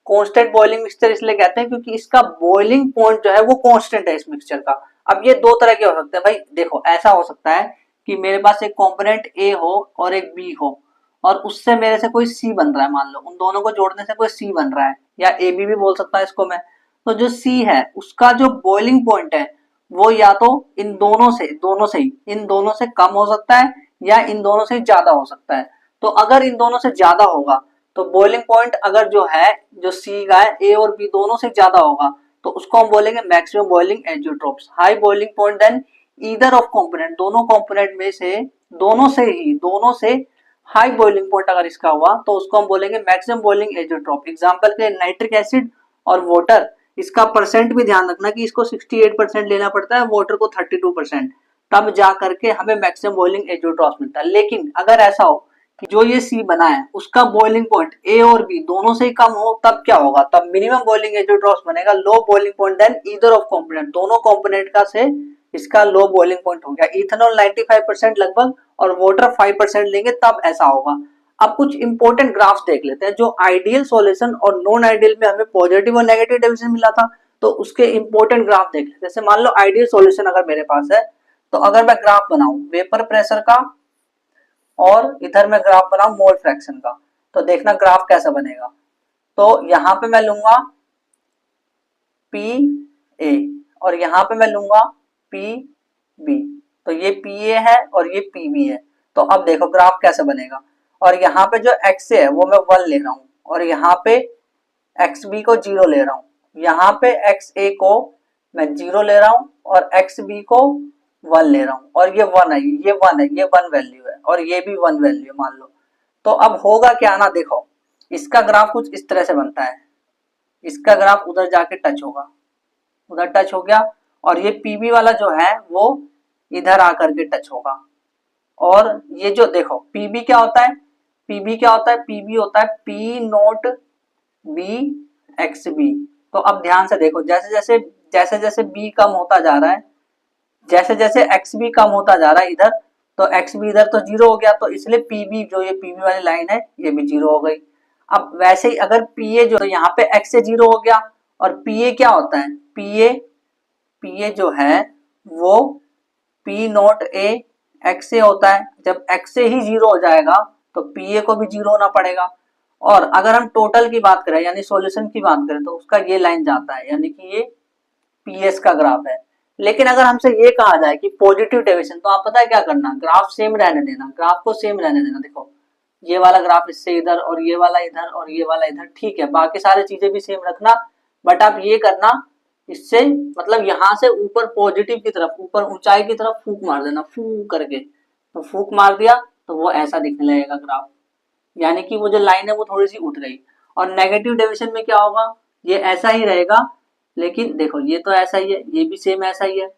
कांस्टेंट बॉइलिंग मिक्सचर इसलिए कहते हैं क्योंकि इसका बॉइलिंग पॉइंट जो है वो कांस्टेंट है इस मिक्सचर का। अब ये दो तरह के हो सकते हैं भाई, देखो ऐसा हो सकता है कि मेरे पास एक कंपोनेंट ए हो और एक बी हो और उससे मेरे से कोई सी बन रहा है, मान लो उन दोनों को जोड़ने से कोई सी बन रहा है, या ए बी भी बोल सकता है इसको मैं। तो जो सी है उसका जो बॉइलिंग पॉइंट है वो या तो इन दोनों से कम हो सकता है या इन दोनों से ज्यादा हो सकता है। तो अगर इन दोनों से ज्यादा होगा तो बॉइलिंग पॉइंट अगर जो है जो सी का है ए और बी दोनों से ज्यादा होगा तो उसको हम बोलेंगे maximum boiling azeotropes. High boiling point than either of component, दोनों कंपोनेंट में से दोनों से हाई बॉइलिंग पॉइंट अगर इसका हुआ तो उसको हम बोलेंगे मैक्सिमम बॉइलिंग एजियोट्रोप। एग्जांपल के नाइट्रिक एसिड और वाटर, इसका परसेंट भी ध्यान रखना कि इसको 68% लेना पड़ता है, वाटर को 32%, तब जा करके हमें मैक्सिमम बॉइलिंग एजियोट्रोप मिलता है। लेकिन अगर ऐसा हो कि जो ये सी बना है उसका बॉइलिंग पॉइंट ए और बी दोनों से ही कम हो, तब क्या होगा, तब मिनिमम बॉइलिंग एजियोट्रोप बनेगा low boiling point than either of component, दोनों कंपोनेंट का से इसका लो बॉइलिंग पॉइंट हो गया। इथेनॉल 95% लगभग और वाटर 5% लेंगे तब ऐसा होगा। अब कुछ इंपॉर्टेंट ग्राफ्स देख लेते हैं। जो आइडियल सॉल्यूशन और नॉन आइडियल में हमें पॉजिटिव और नेगेटिव डेविएशन मिला था, तो उसके इंपॉर्टेंट ग्राफ देख लेते हैं। जैसे मान लो आइडियल सॉल्यूशन अगर मेरे पास है तो अगर मैं ग्राफ बनाऊं वेपर प्रेशर का और इधर मैं ग्राफ बनाऊं मोल फ्रैक्शन का, तो देखना ग्राफ कैसा बनेगा। तो यहां पे मैं लूंगा पी ए और यहां पे मैं लूंगा पी बी, तो ये पी ए है और ये पी बी है। तो अब देखो ग्राफ कैसे बनेगा, और यहाँ पे जो एक्स ए है वो मैं 1 ले रहा हूँ और यहाँ पे एक्स बी को 0 ले रहा हूँ, यहाँ पे एक्स ए को मैं 0 ले रहा हूँ और एक्स बी को 1 ले रहा हूँ, और ये 1 है, ये 1 है, ये 1 वैल्यू है और ये भी 1 वैल्यू है मान लो। तो अब होगा क्या ना, देखो इसका ग्राफ कुछ इस तरह से बनता है, इसका ग्राफ उधर जाके टच होगा, उधर टच हो गया, और ये पीबी वाला जो है वो इधर आकर के टच होगा। और ये जो देखो पीबी क्या होता है, पीबी क्या होता है, पीबी होता है P naught B X B. तो अब ध्यान से देखो जैसे जैसे बी कम होता जा रहा है, जैसे जैसे एक्स बी कम होता जा रहा है इधर, तो एक्स बी इधर तो 0 हो गया, तो इसलिए पीबी जो ये पीबी वाली लाइन है ये भी 0 हो गई। अब वैसे ही अगर पीए जो, तो यहाँ पे एक्स से 0 हो गया, और पीए क्या होता है, पीए जो है वो पी नोट ए एक्स ए होता है। जब एक्स ए ही 0 हो जाएगा तो पीए को भी 0 होना पड़ेगा। और अगर हम टोटल की बात करें यानी सॉल्यूशन की बात करें तो उसका ये लाइन जाता है, यानी कि ये पीएस का ग्राफ है। लेकिन अगर हमसे ये कहा जाए कि पॉजिटिव डेविएशन, तो आप पता है क्या करना, ग्राफ सेम रहने देना, ग्राफ को सेम रहने देना। देखो ये वाला ग्राफ इससे इधर और ये वाला इधर और ये वाला इधर, ठीक है, बाकी सारी चीजें भी सेम रखना, बट आप ये करना इससे मतलब यहां से ऊपर पॉजिटिव की तरफ, ऊपर ऊंचाई की तरफ फूक मार देना, फूक करके, तो फूक मार दिया तो वो ऐसा दिखने लगेगा ग्राफ, यानी कि वो जो लाइन है वो थोड़ी सी उठ गई। और नेगेटिव डेविएशन में क्या होगा, ये ऐसा ही रहेगा, लेकिन देखो ये तो ऐसा ही है, ये भी सेम ऐसा ही है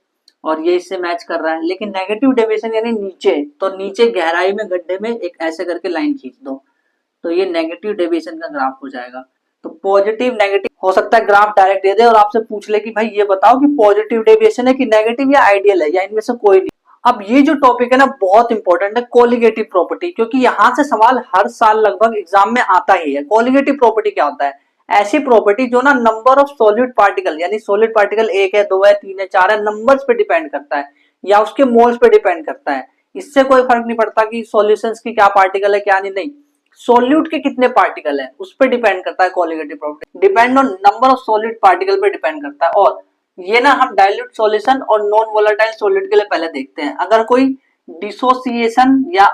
और ये इससे मैच कर रहा है। लेकिन नेगेटिव डेविएशन यानी नीचे, तो नीचे गहराई में गड्ढे में एक ऐसे करके लाइन खींच दो, तो ये नेगेटिव डेविएशन का ग्राफ हो जाएगा। तो पॉजिटिव नेगेटिव हो सकता है ग्राफ डायरेक्ट दे दे और आपसे पूछ ले कि भाई ये बताओ कि पॉजिटिव डेविएशन है कि नेगेटिव या आइडियल है या इनमें से कोई नहीं। अब ये जो टॉपिक है ना बहुत इंपॉर्टेंट है, कोलिगेटिव प्रॉपर्टी, क्योंकि यहां से सवाल हर साल लगभग एग्जाम में आता ही है। कोलिगेटिव प्रॉपर्टी क्या होता है, ऐसी प्रॉपर्टी जो ना नंबर ऑफ सॉलिड पार्टिकल, यानी सॉलिड पार्टिकल 1 है 2 है 3 है 4 है, नंबर्स पे डिपेंड करता है या उसके मोल्स पे डिपेंड करता है। इससे कोई फर्क नहीं पड़ता कि सॉल्यूशंस की क्या पार्टिकल है क्या नहीं, सोल्यूट के कितने पार्टिकल है उस पर डिपेंड करता है। Colligative property depend on number of solid particle पे डिपेंड करता है। और ये ना हम डाइल्यूट सॉल्यूशन और नॉन वोलेटाइल सॉलिड के लिए पहले देखते हैं। अगर कोई डिसोसिएशन या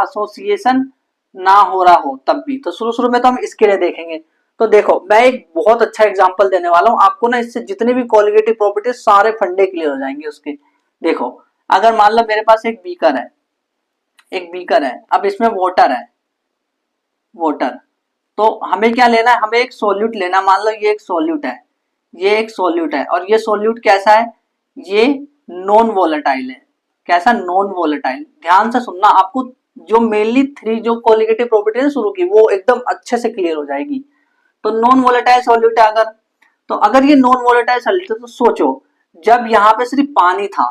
एसोसिएशन ना हो रहा हो तब भी, तो शुरू में तो हम इसके लिए देखेंगे। तो देखो मैं एक बहुत अच्छा एग्जांपल देने वाला हूं आपको ना, इससे जितने भी कोलिगेटिव प्रॉपर्टी सारे फंडे क्लियर हो जाएंगे उसके। देखो अगर मान लो मेरे पास एक बीकर है, अब इसमें वाटर, तो हमें क्या लेना है, हमें एक सोल्यूट लेना। मान लो ये एक सोल्यूट है और ये सोल्यूट कैसा है, ये नॉन वोलेटाइल है। कैसा, नॉन वोलेटाइल। ध्यान से सुनना, आपको जो मेनली 3 जो कोलिगेटिव प्रॉपर्टी है शुरू की वो एकदम अच्छे से क्लियर हो जाएगी। तो नॉन वोलेटाइल सोल्यूट है अगर, तो अगर ये नॉन वोलेटाइल सोल्यूट है तो सोचो जब यहाँ पे सिर्फ पानी था,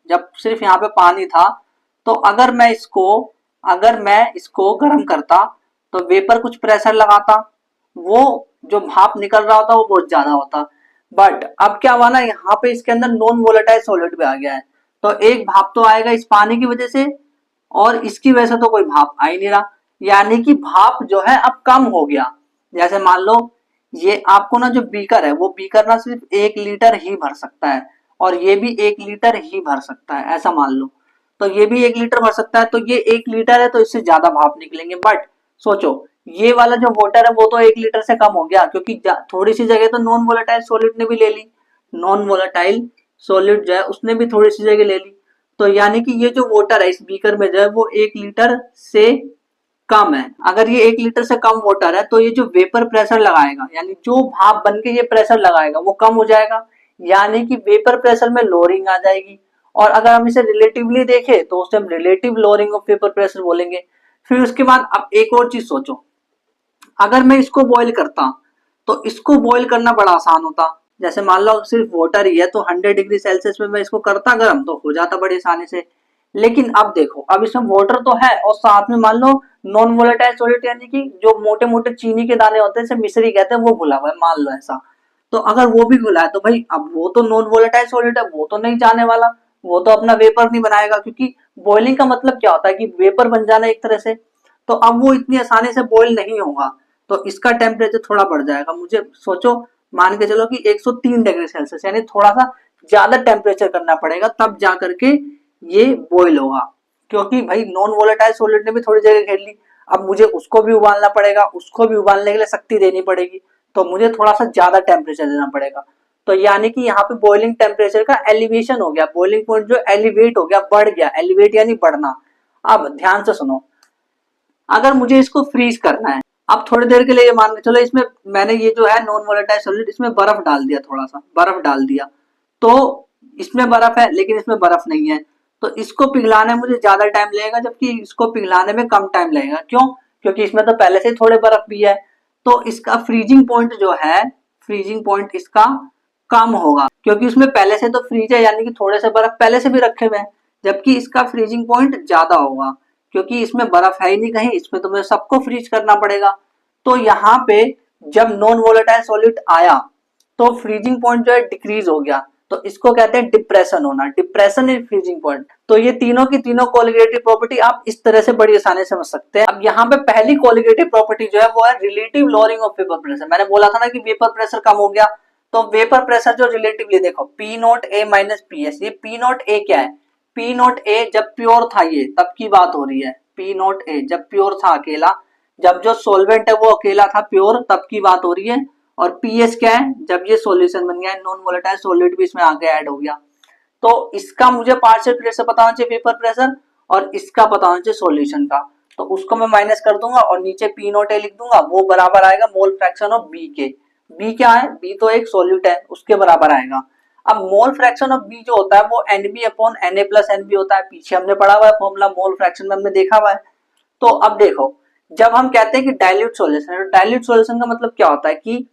जब सिर्फ यहाँ पे पानी था, तो अगर मैं इसको गर्म करता तो वेपर कुछ प्रेशर लगाता, वो जो भाप निकल रहा होता वो बहुत ज्यादा होता। बट अब क्या हुआ ना, यहाँ पे इसके अंदर नॉन वोलेटाइल सॉलिड भी आ गया है, तो एक भाप तो आएगा इस पानी की वजह से, और इसकी वजह से तो कोई भाप आ ही नहीं रहा, यानी कि भाप जो है अब कम हो गया। जैसे मान लो ये आपको ना जो बीकर है वो बीकर ना सिर्फ 1 लीटर ही भर सकता है, और ये भी 1 लीटर ही भर सकता है, ऐसा मान लो। तो ये भी 1 लीटर भर सकता है, तो ये 1 लीटर है तो इससे ज्यादा भाप निकलेंगे। बट सोचो ये वाला जो वाटर है वो तो 1 लीटर से कम हो गया, क्योंकि थोड़ी सी जगह तो नॉन वोलेटाइल सॉलिड ने भी ले ली, नॉन वोलेटाइल सॉलिड जो है उसने भी थोड़ी सी जगह ले ली। तो यानी कि ये जो वाटर है इस बीकर में जो है वो 1 लीटर से कम है। अगर ये 1 लीटर से कम वाटर है तो ये जो वेपर प्रेशर लगाएगा, यानी जो भाप बन के ये प्रेशर लगाएगा वो कम हो जाएगा, यानी कि वेपर प्रेशर में लोअरिंग आ जाएगी। और अगर हम इसे रिलेटिवली देखें तो उसे हम relative lowering of vapour pressure बोलेंगे। फिर उसके बाद अब एक और चीज सोचो, अगर मैं इसको बॉईल करता तो इसको बॉईल करना बड़ा आसान होता। जैसे मान लो सिर्फ वाटर ही है तो 100 डिग्री सेल्सियस में मैं इसको करता गर्म तो हो जाता बड़ी आसानी से। लेकिन अब देखो, अब इसमें वाटर तो है और साथ में मान लो नॉन वोलेटाइल सॉलिड, यानी कि जो मोटे मोटे चीनी के दाने होते हैं जैसे मिश्री कहते हैं वो घुला हुआ है, मान लो ऐसा। तो अगर वो भी घुला है तो भाई अब वो तो नॉन वोलेटाइल सॉलिड है, वो तो नहीं जाने वाला, वो तो अपना वेपर नहीं बनाएगा, क्योंकि बॉइलिंग का मतलब क्या होता है कि वेपर बन जाना एक तरह से। तो अब वो इतनी आसानी से बॉईल नहीं होगा, तो इसका टेम्परेचर थोड़ा बढ़ जाएगा। मुझे सोचो, मान के चलो कि 103 डिग्री सेल्सियस, यानी थोड़ा सा ज्यादा टेम्परेचर करना पड़ेगा तब जा करके ये बॉईल होगा, क्योंकि भाई नॉन वोलेटाइल सॉलिड ने भी थोड़ी जगह घेर ली। अब मुझे उसको भी उबालना पड़ेगा, उसको भी उबालने के लिए शक्ति देनी पड़ेगी, तो मुझे थोड़ा सा ज्यादा टेम्परेचर देना पड़ेगा। तो यानी कि यहाँ पे बॉइलिंग टेम्परेचर का एलिवेशन हो गया, बॉइलिंग पॉइंट जो एलिवेट हो गया, बढ़ गया, एलिवेट यानी बढ़ना। अब ध्यान से सुनो, अगर मुझे इसको फ्रीज करना है, अब थोड़ी देर के लिए मान के चलो इसमें मैंने ये जो है नॉन वोलेटाइल सॉलिड इसमें बर्फ डाल दिया, थोड़ा सा बर्फ डाल दिया, तो इसमें बर्फ है लेकिन इसमें बर्फ नहीं है, तो इसको पिघलाने में मुझे ज्यादा टाइम लगेगा, जबकि इसको पिघलाने में कम टाइम लगेगा। क्यों? क्योंकि इसमें तो पहले से ही थोड़े बर्फ भी है, तो इसका फ्रीजिंग पॉइंट जो है, फ्रीजिंग पॉइंट इसका कम होगा, क्योंकि उसमें पहले से तो फ्रीज है, यानी कि थोड़े से बर्फ पहले से भी रखे हुए हैं, जबकि इसका फ्रीजिंग पॉइंट ज्यादा होगा, क्योंकि इसमें बर्फ है ही नहीं कहीं, इसमें तो मुझे सबको फ्रीज करना पड़ेगा। तो यहाँ पे जब नॉन वोलेटाइल सॉलिड आया तो फ्रीजिंग पॉइंट जो है डिक्रीज हो गया, तो इसको कहते हैं डिप्रेशन होना, डिप्रेशन इन फ्रीजिंग पॉइंट। तो ये तीनों की तीनों कोलिगेटिव प्रॉपर्टी आप इस तरह से बड़ी आसानी से समझ सकते हैं। अब यहाँ पे पहली कोलिगेटिव प्रॉपर्टी जो है वो है relative lowering of vapour pressure. मैंने बोला था ना कि वेपर प्रेशर कम हो गया, तो वेपर प्रेशर जो रिलेटिवली देखो P not a minus P S, ये पी नॉट ए क्या है, पी नॉट ए जब प्योर था, ये तब की बात हो रही है, पी नॉट ए जब प्योर था अकेला, जब जो सोलवेंट है वो अकेला था प्योर, तब की बात हो रही है। और पीएस क्या है, जब ये सॉल्यूशन बन गया, नॉन वोलेटाइल सॉलिड भी इसमें आगे ऐड हो गया। तो इसका मुझे पार्शियल प्रेशर पता होना चाहिए वेपर प्रेशर, और इसका पता होना चाहिए सॉल्यूशन का, तो उसको मैं माइनस कर दूंगा और नीचे पी नॉट ए लिख दूंगा, वो बराबर आएगा मोल फ्रैक्शन ऑफ बी के। बी क्या है, बी तो एक सॉल्यूट है, उसके बराबर आएगा। अब मोल फ्रैक्शन ऑफ बी जो होता है वो N B upon N A plus N B होता है, पीछे हमने पढ़ा हुआ है फॉर्मूला, मोल फ्रैक्शन में हमने देखा हुआ है। तो अब देखो, जब हम कहते हैं कि डाइल्यूट सॉल्यूशन है, तो डाइल्यूट सॉल्यूशन का मतलब क्या होता है कि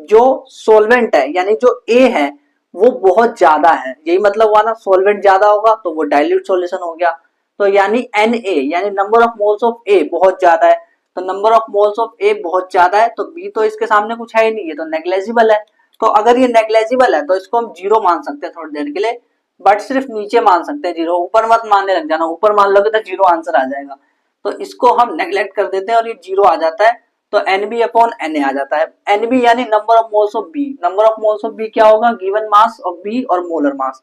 जो सोलवेंट है यानी जो ए है वो बहुत ज्यादा है, यही मतलब हुआ ना, सोलवेंट ज्यादा होगा तो वो डाइल्यूट सॉल्यूशन हो गया। तो यानी एन ए यानी नंबर ऑफ मोल्स ऑफ ए बहुत ज्यादा है, तो नंबर ऑफ मोल्स ऑफ ए बहुत ज्यादा है, तो बी तो इसके सामने कुछ है ही नहीं, ये तो नेग्लेजिबल है। तो अगर ये नेग्लेजिबल है तो इसको हम जीरो मान सकते हैं थोड़ी देर के लिए, बट सिर्फ नीचे मान सकते हैं जीरो, ऊपर मत मानने लग जाना, ऊपर मान लोगे तो जीरो आंसर आ जाएगा। तो इसको हम नेग्लेक्ट कर देते हैं और ये जीरो आ जाता है, तो एनबी अपॉन एन ए आ जाता है। एनबी यानी number of moles of B, number of moles of B क्या होगा, गिवन मास ऑफ बी और मोलर मास,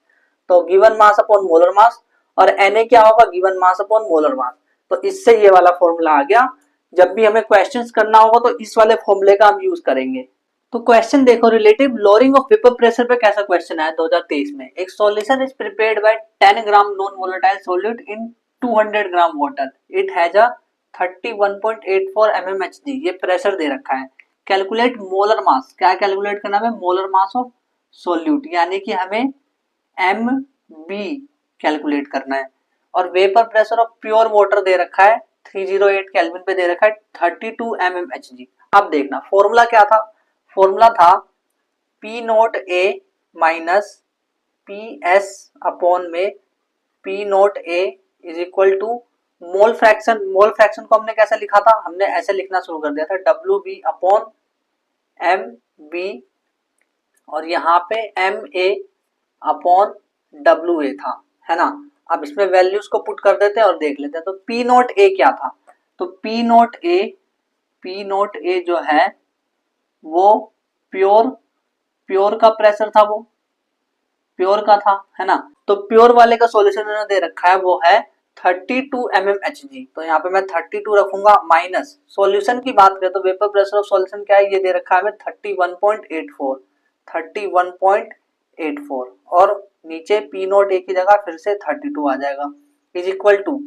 तो given mass upon molar mass, और एन ए क्या होगा, given mass upon molar mass. तो इससे ये वाला फॉर्मूला आ गया। जब भी हमें क्वेश्चंस करना होगा तो इस वाले फॉर्मूले का हम यूज करेंगे। तो क्वेश्चन देखो, relative lowering of vapour pressure पे कैसा क्वेश्चन आया 2023 में। एक solution is prepared by 10 gram non volatile solute in 200 gram water, it has a 31.84 mmHg, ये प्रेशर दे रखा है। कैलकुलेट मोलर मास, क्या कैलकुलेट करना है, मोलर मास ऑफ सोल्यूट, यानी कि हमें एम बी कैलकुलेट करना है। और vapour pressure of pure water दे रखा है 308 केल्विन पे दे रखा है 32 mmHg। अब देखना फॉर्मूला क्या था, फॉर्मूला था P naught A minus P S upon में P naught A is equal to mole fraction को हमने कैसे लिखा था, हमने ऐसे लिखना शुरू कर दिया था WB अपॉन MB और यहाँ पे MA अपॉन WA था, है ना। अब इसमें वैल्यूज को पुट कर देते हैं और देख लेते हैं। तो P नोट A क्या था, तो P नोट A जो है वो प्योर का प्रेशर था, वो प्योर का था, है ना। तो प्योर वाले का सॉल्यूशन इन्होंने दे रखा है वो है 32 mmHg, तो यहाँ पे मैं 32 रखूंगा माइनस सॉल्यूशन की बात करें तो वेपर प्रेशर ऑफ सॉल्यूशन क्या है, ये दे रखा है हमें 31.84 और नीचे P नोट A की जगह फिर से 32 आ जाएगा, इज इक्वल टू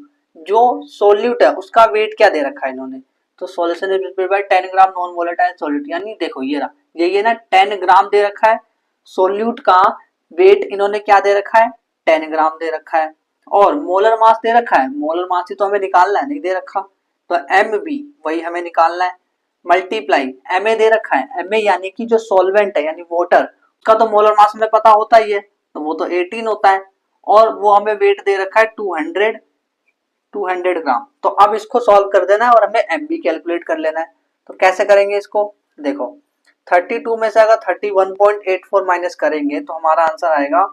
जो सोल्यूट है उसका वेट क्या दे रखा है इन्होंने, तो solution is prepared by 10 gram non volatile solute, यानी देखो ये रहा, ये ना 10 ग्राम दे रखा है, सोल्यूट का वेट इन्होंने क्या दे रखा है 10 ग्राम दे रखा है, और मोलर मास दे रखा है, मोलर मास ही तो हमें निकालना है, नहीं दे रखा, तो MB वही हमें निकालना है, मल्टीप्लाई MA दे रखा है, MA यानी कि जो सॉल्वेंट है यानी वाटर, उसका तो मोलर मास हमें पता होता ही है, तो वो तो 18 होता है, और वो हमें वेट दे रखा है 200 ग्राम। तो अब इसको सॉल्व कर देना है और हमें MB कैलकुलेट कर लेना है। तो कैसे करेंगे इसको, देखो 32 में से अगर 31.84 माइनस करेंगे तो हमारा आंसर आएगा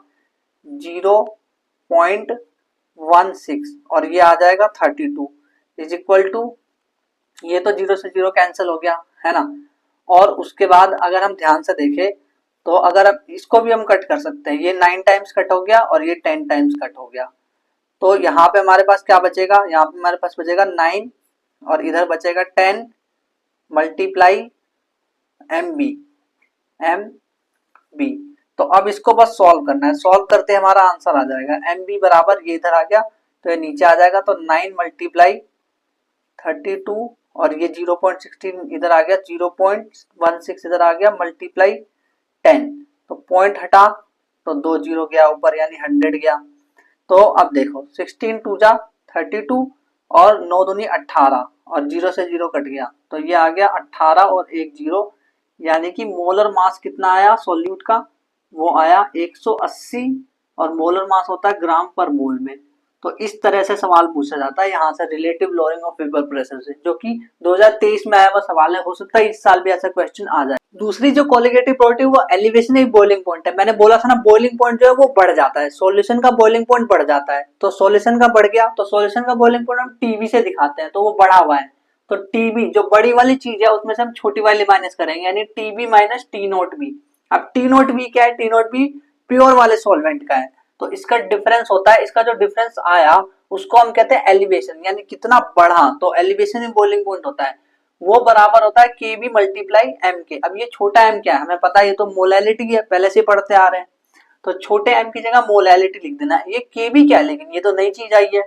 0.16 और ये आ जाएगा 32 इज इक्वल टू, ये तो 0 से 0 कैंसिल हो गया, है ना। और उसके बाद अगर हम ध्यान से देखें तो अगर अब इसको भी हम कट कर सकते हैं, ये 9 टाइम्स कट हो गया और ये 10 टाइम्स कट हो गया, तो यहाँ पे हमारे पास क्या बचेगा, यहाँ पे हमारे पास बचेगा 9 और इधर बचेगा 10 मल्टीप्लाई MB। तो अब इसको बस सॉल्व करना है, सॉल्व करते हमारा आंसर आ जाएगा MB बराबर, ये इधर आ गया तो ये नीचे आ जाएगा, तो 9 मल्टीप्लाई 32 और ये 0.16 इधर आ गया, 0.16 इधर आ गया, मल्टीप्लाई 10, तो पॉइंट हटा तो 2 जीरो गया ऊपर यानी 100 गया। तो अब देखो 16 टू जा 32 और 9 दूनी 18 और 0 से 0 कट गया, तो ये आ गया 18 और 1 0, यानी कि मोलर मास कितना आया सॉल्यूट का, वो आया 180 और मोलर मास होता है ग्राम पर मोल में। तो इस तरह से सवाल पूछा जाता है यहाँ से relative lowering of vapour pressure से, जो कि 2023 में आया हुआ सवाल है, हो सकता है इस साल भी ऐसा क्वेश्चन आ जाए। दूसरी जो कोलिगेटिव प्रॉपर्टी वो एलिवेशन ऑफ बॉइलिंग पॉइंट है, मैंने बोला था ना बॉइलिंग पॉइंट जो है वो बढ़ जाता है, सॉल्यूशन का बॉइलिंग पॉइंट बढ़ जाता है, तो सॉल्यूशन का बढ़ गया तो सॉल्यूशन का बॉइलिंग पॉइंट हम टीबी से दिखाते हैं, तो वो बढ़ा हुआ है, तो टीबी जो बड़ी वाली चीज है उसमें से हम छोटी वाली माइनस करेंगे, यानी T B minus T naught B. अब टी नोट बी क्या है, टी नोट बी प्योर वाले सॉल्वेंट का है, तो इसका डिफरेंस होता है, इसका जो डिफरेंस आया उसको हम कहते हैं एलिवेशन, यानी कितना बढ़ा, तो एलिवेशन इन बॉइलिंग पॉइंट होता है, वो बराबर होता है के बी मल्टीप्लाई एम के। अब ये छोटा एम क्या है हमें पता है, ये तो मोलैलिटी है, पहले से पढ़ते आ रहे हैं, तो छोटे एम की जगह मोलैलिटी लिख देना। ये के बी क्या है, लेकिन ये तो नई चीज आई है,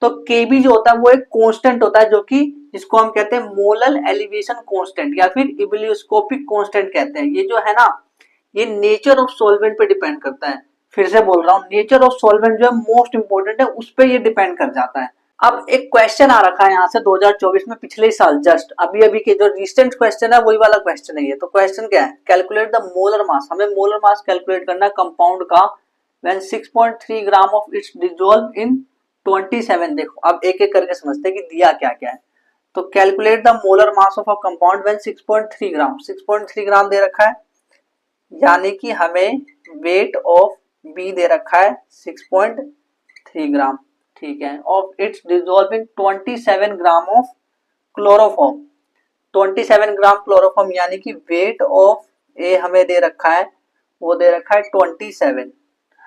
तो के बी जो होता है वो एक कांस्टेंट होता है, जो कि जिसको हम कहते हैं मोलल एलिवेशन कांस्टेंट या फिर इबुलियोस्कोपिक कांस्टेंट कहते हैं। ये जो है ना, ये नेचर ऑफ सॉल्वेंट पे डिपेंड करता है, फिर से बोल रहा हूँ, नेचर ऑफ सॉल्वेंट जो है मोस्ट इंपोर्टेंट है, उस पर ये डिपेंड कर जाता है। अब एक क्वेश्चन आ रखा है यहाँ से 2024 में, पिछले साल जस्ट अभी अभी के जो रिसेंट क्वेश्चन है वही वाला क्वेश्चन है ये। तो क्वेश्चन क्या है, कैलकुलेट द मोलर मास, हमें मोलर मास कैलकुलेट करना है कंपाउंड का when 6.3 gram of its dissolve in 27। देखो अब एक एक करके समझते हैं कि दिया क्या क्या है। तो calculate the molar mass of a compound when 6.3 ग्राम, 6.3 ग्राम दे रखा है, यानी कि हमें वेट ऑफ बी दे रखा है 6.3 ग्राम, ठीक है, of its dissolving 27 gram of chloroform, 27 gram chloroform, यानी कि वेट ऑफ ए हमें दे रखा है, वो दे रखा है 27,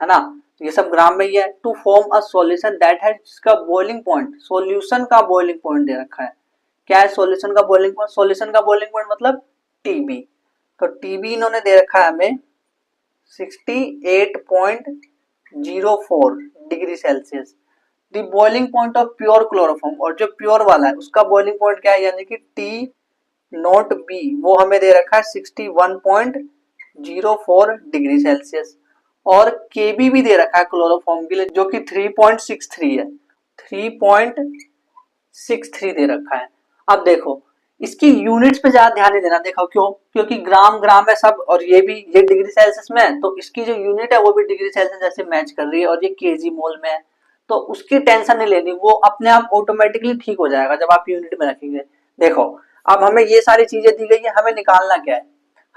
है ना, ये सब ग्राम में ही है। To form a solution that है, जिसका बॉइलिंग पॉइंट, सॉल्यूशन का बॉइलिंग पॉइंट दे रखा है, क्या है सॉल्यूशन का बॉइलिंग पॉइंट, सॉल्यूशन का बॉइलिंग पॉइंट मतलब टीबी, तो टीबी इन्होंने दे रखा है हमें 68.04 degree Celsius. The boiling point of pure chloroform, और जो प्योर वाला है उसका बॉइलिंग पॉइंट क्या है, यानी कि टी नोट बी, वो हमें दे रखा है 61.04 डिग्री सेल्सियस, और केबी भी दे रखा है क्लोरोफॉर्म के लिए, जो कि 3.63 है, 3.63 दे रखा है। अब देखो इसकी यूनिट्स पे ज्यादा ध्यान नहीं देना, देखो क्यों, क्योंकि ग्राम ग्राम है सब, और ये भी ये डिग्री सेल्सियस में है, तो इसकी जो यूनिट है वो भी डिग्री सेल्सियस जैसे मैच कर रही है, और ये केजी मोल में है, तो उसकी टेंशन नहीं लेनी, वो अपने आप ऑटोमेटिकली ठीक हो जाएगा जब आप यूनिट में रखेंगे। देखो अब हमें ये सारी चीजें दी गई है, हमें निकालना क्या है,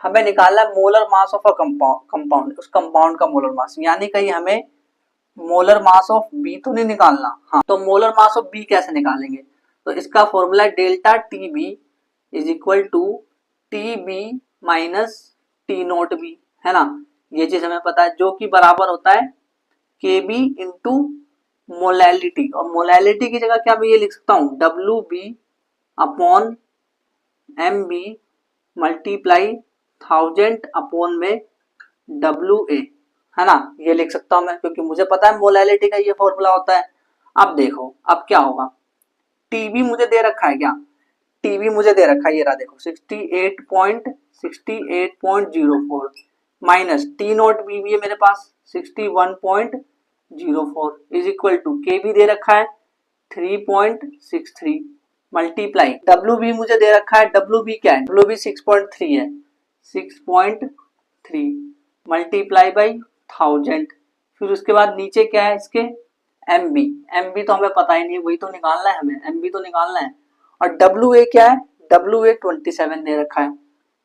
हमें निकालना है molar mass of a compound, उस कंपाउंड का मोलर मास, यानी कहीं हमें मोलर मास ऑफ बी तो नहीं निकालना। हाँ, तो मोलर मास ऑफ बी कैसे निकालेंगे, तो इसका फॉर्मूला है delta T B is equal to T B minus T naught B, है ना। ये चीज हमें पता है, जो कि बराबर होता है के बी इंटू मोलैलिटी, और मोलैलिटी की जगह क्या मैं ये लिख सकता हूँ W B upon M B multiply 1000 upon में डब्ल्यू ए, है ना। ये लिख सकता हूं मैं, क्योंकि मुझे पता है मोलैलिटी का ये फॉर्मूला होता है। अब देखो अब क्या होगा, टीबी मुझे दे रखा है, क्या टीबी मुझे दे रखा है, ये रहा देखो 68.68.04 माइनस टी नॉट बी भी है मेरे पास 61.04 इज इक्वल टू के भी दे रखा है 3.63 मल्टीप्लाई डब्ल्यू बी मुझे दे रखा है, डब्ल्यू बी क्या है, डब्ल्यू बी 6.3 है, 6.3 मल्टीप्लाई बाई 1000, फिर उसके बाद नीचे क्या है इसके एम बी, एम बी तो हमें पता ही नहीं, वही तो निकालना है हमें, एम बी तो निकालना है। और डब्ल्यू ए क्या है, डब्ल्यू ए 27 दे रखा है।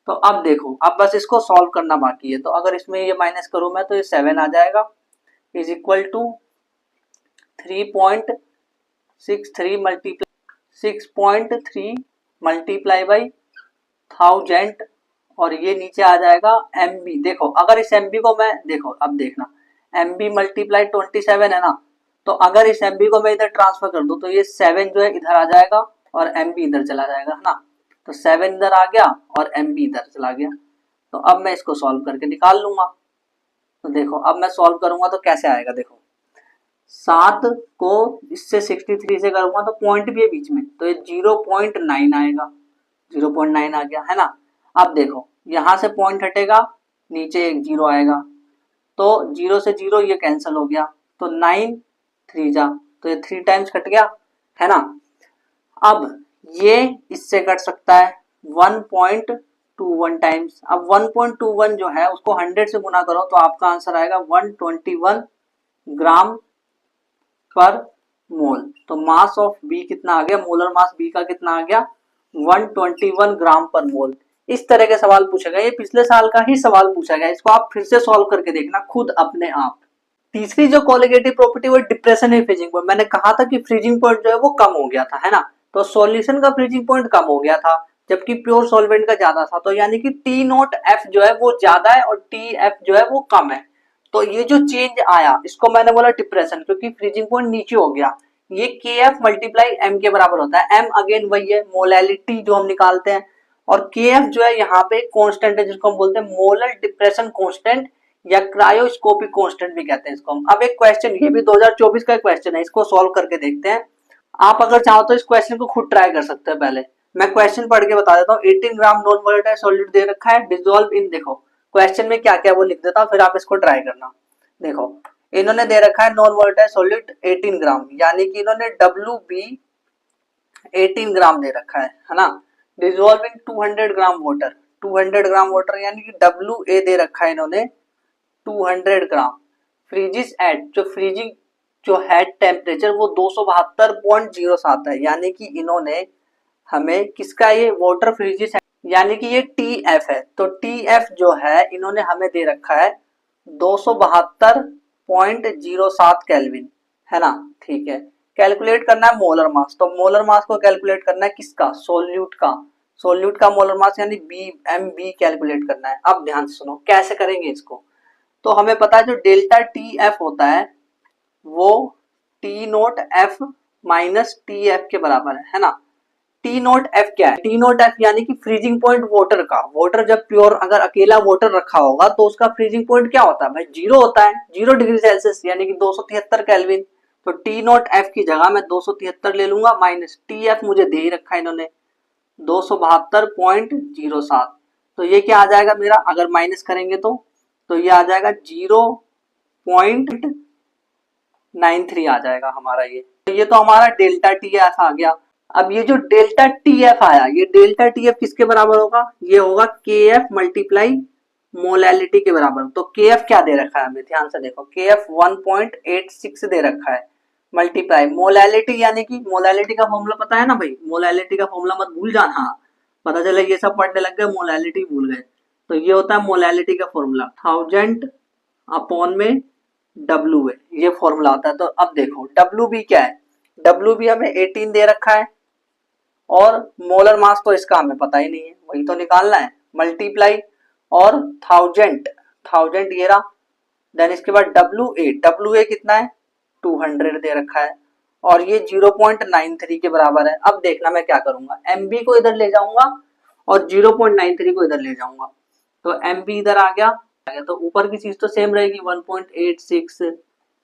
तो अब देखो अब बस इसको सॉल्व करना बाकी है, तो अगर इसमें ये माइनस करूं मैं तो ये 7 आ जाएगा is equal to 3.63 multiply 6.3 multiply by 1000, और ये नीचे आ जाएगा एम बी। देखो अगर इस एम बी को मैं, देखो अब देखना एम बी मल्टीप्लाई 27 है ना, तो अगर इस एम बी को मैं इधर ट्रांसफर कर दूं तो ये 7 जो है इधर आ जाएगा और एम बी इधर चला जाएगा, है ना। तो 7 इधर आ गया और एम बी इधर चला गया। तो अब मैं इसको सॉल्व करके निकाल लूंगा। तो देखो अब मैं सॉल्व करूंगा तो कैसे आएगा, देखो 7 को इससे 63 से करूंगा तो पॉइंट भी है बीच में, तो ये 0.9 आएगा, 0.9 आ गया, है ना। अब देखो यहां से पॉइंट हटेगा, नीचे एक 0 आएगा, तो 0 से 0 ये कैंसिल हो गया, तो 9 3 जा, तो ये 3 टाइम्स कट गया, है ना। अब ये इससे कट सकता है 1.21 टाइम्स। अब 1.21 जो है उसको 100 से गुना करो तो आपका आंसर आएगा 121 ग्राम पर मोल। तो मास ऑफ बी कितना आ गया, मोलर मास बी का कितना आ गया 121 ग्राम पर मोल। इस तरह के सवाल पूछा गया, ये पिछले साल का ही सवाल पूछा गया, इसको आप फिर से सॉल्व करके देखना खुद अपने आप। तीसरी जो कोलिगेटिव प्रॉपर्टी वो डिप्रेशन है फ्रीजिंग पॉइंट। मैंने कहा था कि फ्रीजिंग पॉइंट जो है वो कम हो गया था, है ना। तो सॉल्यूशन का फ्रीजिंग पॉइंट कम हो गया था जबकि प्योर सॉल्वेंट का ज्यादा था, तो यानी कि टी नोट एफ जो है वो ज्यादा है और टी एफ जो है वो कम है। तो ये जो चेंज आया इसको मैंने बोला डिप्रेशन, क्योंकि फ्रीजिंग पॉइंट नीचे हो गया। ये के एफ मल्टीप्लाई एम के बराबर होता है, एम अगेन वही है मोलैलिटी जो हम निकालते हैं, और के एफ जो है यहाँ पे कांस्टेंट है जिसको हम बोलते हैं मोलर डिप्रेशन कांस्टेंट या क्रायोस्कोपिक कांस्टेंट भी कहते हैं इसको हम। अब एक क्वेश्चन, ये भी 2024 का क्वेश्चन है, इसको सॉल्व करके देखते हैं। आप अगर चाहो तो इस क्वेश्चन को खुद ट्राई कर सकते हैं। पहले मैं क्वेश्चन पढ़ के बता देता हूँ। 18 ग्राम नॉन वोलेटाइल सॉल्यूट दे रखा है, डिसॉल्व इन, देखो क्वेश्चन में क्या क्या वो लिख देता हूँ, फिर आप इसको ट्राई करना। देखो इन्होंने दे रखा है नॉन वोलेटाइल सॉल्यूट 18 ग्राम, यानी कि इन्होंने डब्ल्यू बी 18 ग्राम दे रखा है ना। Dissolve in 200 gram water, 200 gram water, यानी कि डब्ल्यू ए दे रखा है इन्होंने 200 ग्राम। फ्रीजिस एट, जो फ्रीजिंग जो हेड टेम्परेचर वो 272.07 है, यानी कि इन्होंने हमें किसका ये वाटर फ्रीजिस है, यानी कि ये टी एफ है। तो टी एफ जो है इन्होंने हमें दे रखा है 272.07 केल्विन, है ना। ठीक है, कैलकुलेट करना है मोलर मास, तो मोलर मास को कैलकुलेट करना है किसका, सोल्यूट का, सोल्यूट का मोलर मास यानी बी एम बी कैलकुलेट करना है। अब ध्यान से सुनो कैसे करेंगे इसको। तो हमें पता है जो डेल्टा टी एफ होता है वो T note F minus T F के बराबर है ना। टी नोट एफ क्या है, टी नोट एफ यानी कि फ्रीजिंग पॉइंट वाटर का, वाटर जब प्योर अगर अकेला वाटर रखा होगा तो उसका फ्रीजिंग पॉइंट क्या होता है भाई, 0 होता है, 0 डिग्री सेल्सियस यानी कि 273 केल्विन। तो टी नोट एफ की जगह मैं 273 ले लूंगा, माइनस टी एफ मुझे दे ही रखा है इन्होंने 272.07। तो ये क्या आ जाएगा मेरा, अगर माइनस करेंगे तो ये आ जाएगा 0.93 आ जाएगा हमारा ये। तो ये तो हमारा डेल्टा टी एफ आ गया। अब ये जो डेल्टा टी एफ आया, ये डेल्टा टी एफ किसके बराबर होगा, ये होगा के एफ मल्टीप्लाई मोलैलिटी के बराबर। तो के एफ क्या दे रखा है हमें, ध्यान से देखो, के एफ 1.86 दे रखा है, मल्टीप्लाई मोलैलिटी, यानी कि मोलैलिटी का फॉर्मूला पता है ना भाई, मोलैलिटी का फॉर्मूला मत भूल जाना। पता चले ये सब पढ़ने लग गए मोलैलिटी भूल गए। तो ये होता है मोलैलिटी का फॉर्मूला 1000 अपॉन में डब्ल्यू है, ये फॉर्मूला होता है। तो अब देखो डब्ल्यू बी क्या है, डब्ल्यू बी हमें 18 दे रखा है और मोलर मास तो इसका हमें पता ही नहीं है, वही तो निकालना है। मल्टीप्लाई और 1000 ये रहा, देन इसके बाद डब्ल्यू ए कितना है 200 दे रखा है और ये 0.93 के बराबर है। अब देखना मैं क्या करूंगा, एम बी को इधर ले जाऊंगा और 0.93 को इधर ले जाऊंगा, तो एम बी इधर आ गया तो ऊपर की चीज तो सेम रहेगी 1.86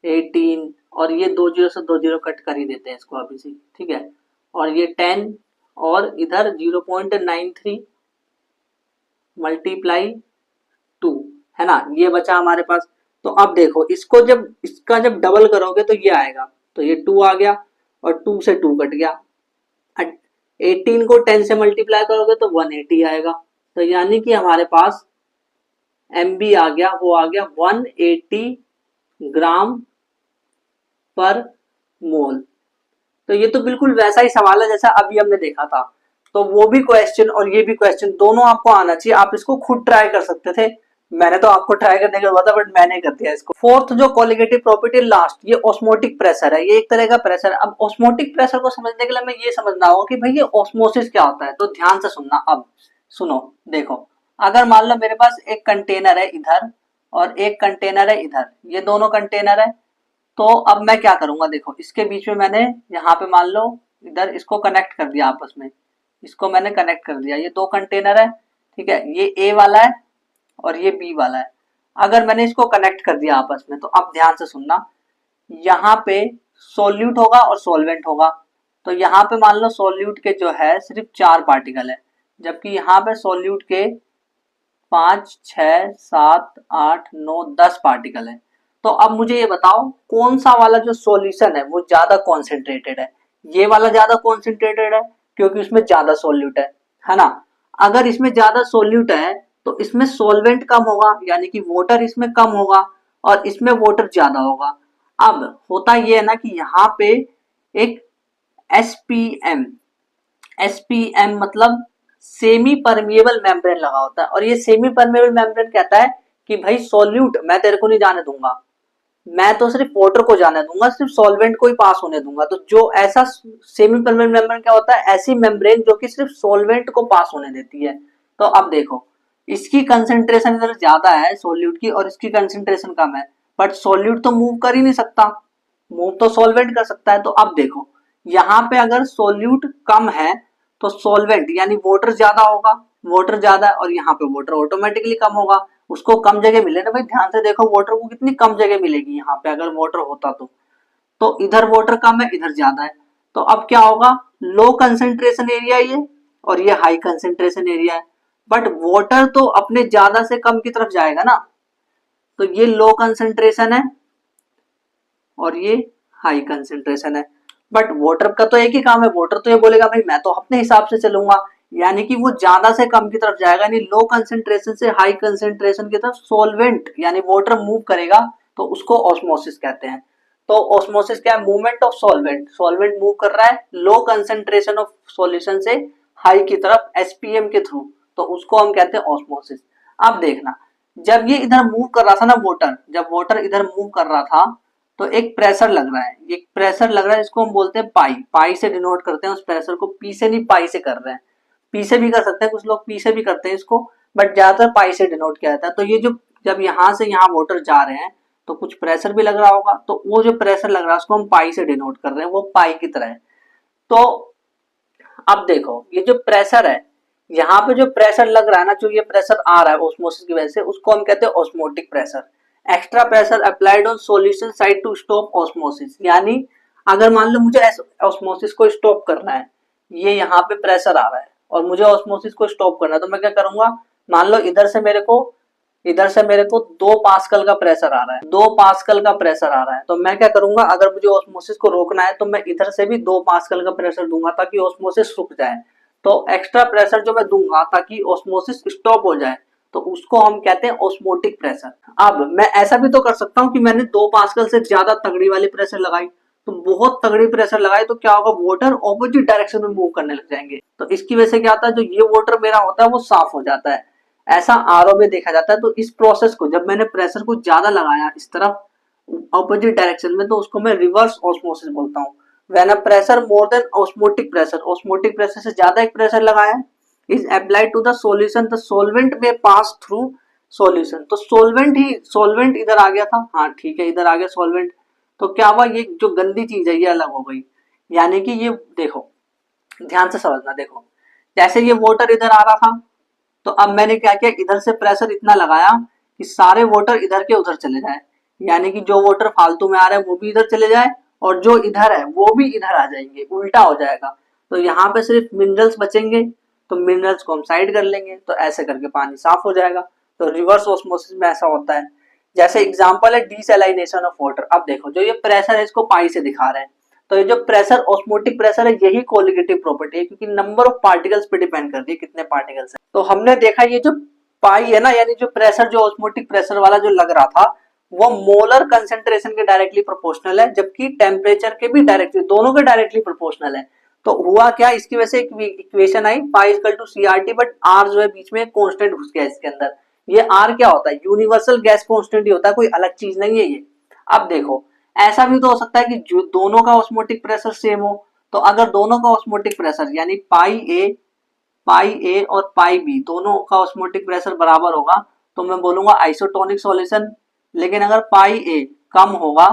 18 और ये 2 जीरो से 2 जीरो कट कर ही देते हैं इसको अभी से, ठीक है। और ये 10 और इधर 0.93 मल्टीप्लाई 2 है ना, ये बचा हमारे पास। तो अब देखो इसको जब इसका जब डबल करोगे तो ये आएगा, तो ये 2 आ गया और 2 से 2 कट गया। 18 को 10 से मल्टीप्लाई करोगे तो 180 आएगा। तो यानी कि हमारे पास एम बी आ गया, वो आ गया 180 ग्राम पर मोल। तो ये तो बिल्कुल वैसा ही सवाल है जैसा अभी हमने देखा था। तो वो भी क्वेश्चन और ये भी क्वेश्चन दोनों आपको आना चाहिए, आप इसको खुद ट्राई कर सकते थे। मैंने तो आपको ट्राई करने का बोला था बट मैंने कर दिया इसको। फोर्थ जो कोलिगेटिव प्रॉपर्टी लास्ट, ये ऑस्मोटिक प्रेशर है, ये एक तरह का प्रेशर है। अब ऑस्मोटिक प्रेशर को समझने के लिए हमें ये समझना होगा कि भाई ये ऑस्मोसिस क्या होता है। तो ध्यान से सुनना, अब सुनो देखो, अगर मान लो मेरे पास एक कंटेनर है इधर और एक कंटेनर है इधर, ये दोनों कंटेनर है। तो अब मैं क्या करूंगा, देखो इसके बीच में मैंने यहाँ पे मान लो इधर इसको कनेक्ट कर दिया आपस में, इसको मैंने कनेक्ट कर दिया, ये दो कंटेनर है, ठीक है, ये ए वाला है और ये बी वाला है। अगर मैंने इसको कनेक्ट कर दिया आपस में, तो अब ध्यान से सुनना, यहाँ पे सोल्यूट होगा और सॉल्वेंट होगा। तो यहाँ पे मान लो सोल्यूट के जो है सिर्फ 4 पार्टिकल है, जबकि यहाँ पे सोल्यूट के 5 6 7 8 9 10 पार्टिकल है। तो अब मुझे ये बताओ कौन सा वाला जो सॉल्यूशन है वो ज्यादा कॉन्सेंट्रेटेड है। ये वाला ज्यादा कॉन्सेंट्रेटेड है क्योंकि उसमें ज्यादा सोल्यूट है ना। अगर इसमें ज्यादा सोल्यूट है तो इसमें सॉल्वेंट कम होगा, यानी कि वाटर इसमें कम होगा और इसमें वाटर ज्यादा होगा। अब होता ये है ना कि यहाँ पे एक एसपीएम, एसपीएम मतलब सेमी परमिएबल मेम्ब्रेन लगा होता है, और ये सेमी परमिएबल मेम्ब्रेन कहता है कि भाई सॉल्यूट मैं तेरे को नहीं जाने दूंगा, मैं तो सिर्फ वाटर को जाने दूंगा, सिर्फ सॉल्वेंट को ही पास होने दूंगा। तो जो ऐसा सेमी परमिएबल मेम्ब्रेन क्या होता है, ऐसी मेम्ब्रेन जो कि सिर्फ सॉल्वेंट को पास होने देती है। तो अब देखो इसकी कंसेंट्रेशन इधर ज्यादा है सॉल्यूट की और इसकी कंसेंट्रेशन कम है, बट सॉल्यूट तो मूव कर ही नहीं सकता, मूव तो सॉल्वेंट कर सकता है। तो अब देखो यहाँ पे अगर सॉल्यूट कम है तो सॉल्वेंट यानी वाटर ज्यादा होगा, वाटर ज्यादा है और यहाँ पे वाटर ऑटोमेटिकली कम होगा, उसको कम जगह मिले ना भाई। ध्यान से देखो वाटर को कितनी कम जगह मिलेगी यहाँ पे अगर वाटर होता तो इधर वाटर कम है इधर ज्यादा है। तो अब क्या होगा, लो कंसेंट्रेशन एरिया ये और ये हाई कंसेंट्रेशन एरिया है, बट वाटर तो अपने ज्यादा से कम की तरफ जाएगा ना। तो ये लो कंसेंट्रेशन है और ये हाई कंसेंट्रेशन है, बट वाटर का तो एक ही काम है, वाटर तो ये बोलेगा भाई मैं तो अपने हिसाब से चलूंगा, यानी कि वो ज्यादा से कम की तरफ जाएगा, यानी लो कंसेंट्रेशन से हाई कंसेंट्रेशन की तरफ सॉल्वेंट यानी वाटर मूव करेगा, तो उसको ऑस्मोसिस कहते हैं। तो ऑस्मोसिस क्या है, movement of solvent, solvent move कर रहा है लो कंसेंट्रेशन ऑफ सॉल्यूशन से हाई की तरफ एसपीएम के थ्रू, तो उसको हम कहते हैं ऑस्मोसिस। अब देखना जब ये इधर मूव कर रहा था ना वाटर, जब वाटर इधर मूव कर रहा था तो एक प्रेशर लग रहा है, एक प्रेशर लग रहा है, इसको हम बोलते हैं पाई, पाई से डिनोट करते हैं उस प्रेशर को, पी से नहीं पाई से कर रहे हैं, पी से भी कर सकते हैं कुछ लोग, पी से भी करते हैं इसको, बट ज्यादातर पाई से डिनोट किया जाता है। तो ये जो जब यहाँ से यहाँ वाटर जा रहे हैं तो कुछ प्रेशर भी लग रहा होगा, तो वो जो प्रेशर लग रहा है उसको हम पाई से डिनोट कर रहे हैं, वो पाई की तरह है। तो अब देखो ये जो प्रेशर है, यहाँ पे जो प्रेशर लग रहा है ना, जो ये प्रेशर आ रहा है ऑस्मोसिस की वजह से, उसको हम कहते हैं osmotic pressure. Extra pressure applied on solution side to stop osmosis, यानी अगर मान लो मुझे ऑस्मोसिस को स्टॉप करना है, ये यहाँ पे प्रेशर आ रहा है और मुझे ऑस्मोसिस को स्टॉप करना है, तो मैं क्या करूंगा, मान लो इधर से मेरे को 2 पास्कल का प्रेशर आ रहा है, 2 पास्कल का प्रेशर आ रहा है, तो मैं क्या करूंगा, अगर मुझे ऑस्मोसिस को रोकना है तो मैं इधर से भी 2 पास्कल का प्रेशर दूंगा ताकि ऑस्मोसिस रुक जाए। तो एक्स्ट्रा प्रेशर जो मैं दूंगा ताकि ऑस्मोसिस स्टॉप हो जाए, तो उसको हम कहते हैं ऑस्मोटिक प्रेशर। अब मैं ऐसा भी तो कर सकता हूँ कि मैंने 2 पास्कल से ज्यादा तगड़ी वाली प्रेशर लगाई, तो बहुत तगड़ी प्रेशर लगाए तो क्या होगा, वाटर ऑपोजिट डायरेक्शन में मूव करने लग जाएंगे। तो इसकी वजह से क्या होता है, जो ये वाटर मेरा होता है वो साफ हो जाता है। ऐसा आरओ में देखा जाता है। तो इस प्रोसेस को जब मैंने प्रेशर को ज्यादा लगाया इस तरफ ऑपोजिट डायरेक्शन में, तो उसको मैं रिवर्स ऑस्मोसिस बोलता हूँ। When a pressure more than osmotic pressure, osmotic pressure से ज्यादा एक प्रेशर लगाया is applied to the solution, the solvent में पास थ्रू सॉल्यूशन। तो सॉल्वेंट इधर आ गया था, हाँ ठीक है इधर आ गया सॉल्वेंट। तो क्या हुआ, ये जो गंदी चीज है ये अलग हो गई। यानी कि ये देखो, ध्यान से समझना, देखो जैसे ये वाटर इधर आ रहा था, तो अब मैंने क्या किया, इधर से प्रेशर इतना लगाया कि सारे वाटर इधर के उधर चले जाए। यानी कि जो वाटर फालतू में आ रहे हैं वो भी इधर चले जाए, और जो इधर है वो भी इधर आ जाएंगे, उल्टा हो जाएगा। तो यहाँ पे सिर्फ मिनरल्स बचेंगे, तो मिनरल्स को हम साइड कर लेंगे, तो ऐसे करके पानी साफ हो जाएगा। तो रिवर्स ऑस्मोसिस में ऐसा होता है। जैसे एग्जांपल है डीसैलिनेशन ऑफ वाटर। अब देखो जो ये प्रेशर है इसको पाई से दिखा रहे हैं, तो ये जो प्रेशर ऑस्मोटिक प्रेशर है यही कोलिगेटिव प्रॉपर्टी है, क्योंकि नंबर ऑफ पार्टिकल्स पे डिपेंड करती है कितने पार्टिकल्स है। तो हमने देखा ये जो पाई है ना, यानी जो प्रेशर जो ऑस्मोटिक प्रेशर वाला जो लग रहा था वो मोलर कंसेंट्रेशन के डायरेक्टली प्रोपोर्शनल है, जबकि टेम्परेचर के भी डायरेक्टली, दोनों के डायरेक्टली प्रोपोर्शनल है। तो हुआ क्या, इसकी वजह से एक इक्वेशन आई pi equal to C R T, but R जो है बीच में कांस्टेंट घुस गया इसके अंदर। ये आर क्या होता है, यूनिवर्सल गैस कांस्टेंट ही होता है, कोई अलग चीज नहीं है ये। अब देखो ऐसा भी तो हो सकता है कि जो दोनों का ऑस्मोटिक प्रेशर सेम हो। तो अगर दोनों का ऑस्मोटिक प्रेशर यानी पाई ए और पाई बी दोनों का ऑस्मोटिक प्रेशर बराबर होगा, तो मैं बोलूंगा आइसोटोनिक सॉल्यूशन। लेकिन अगर पाई ए कम होगा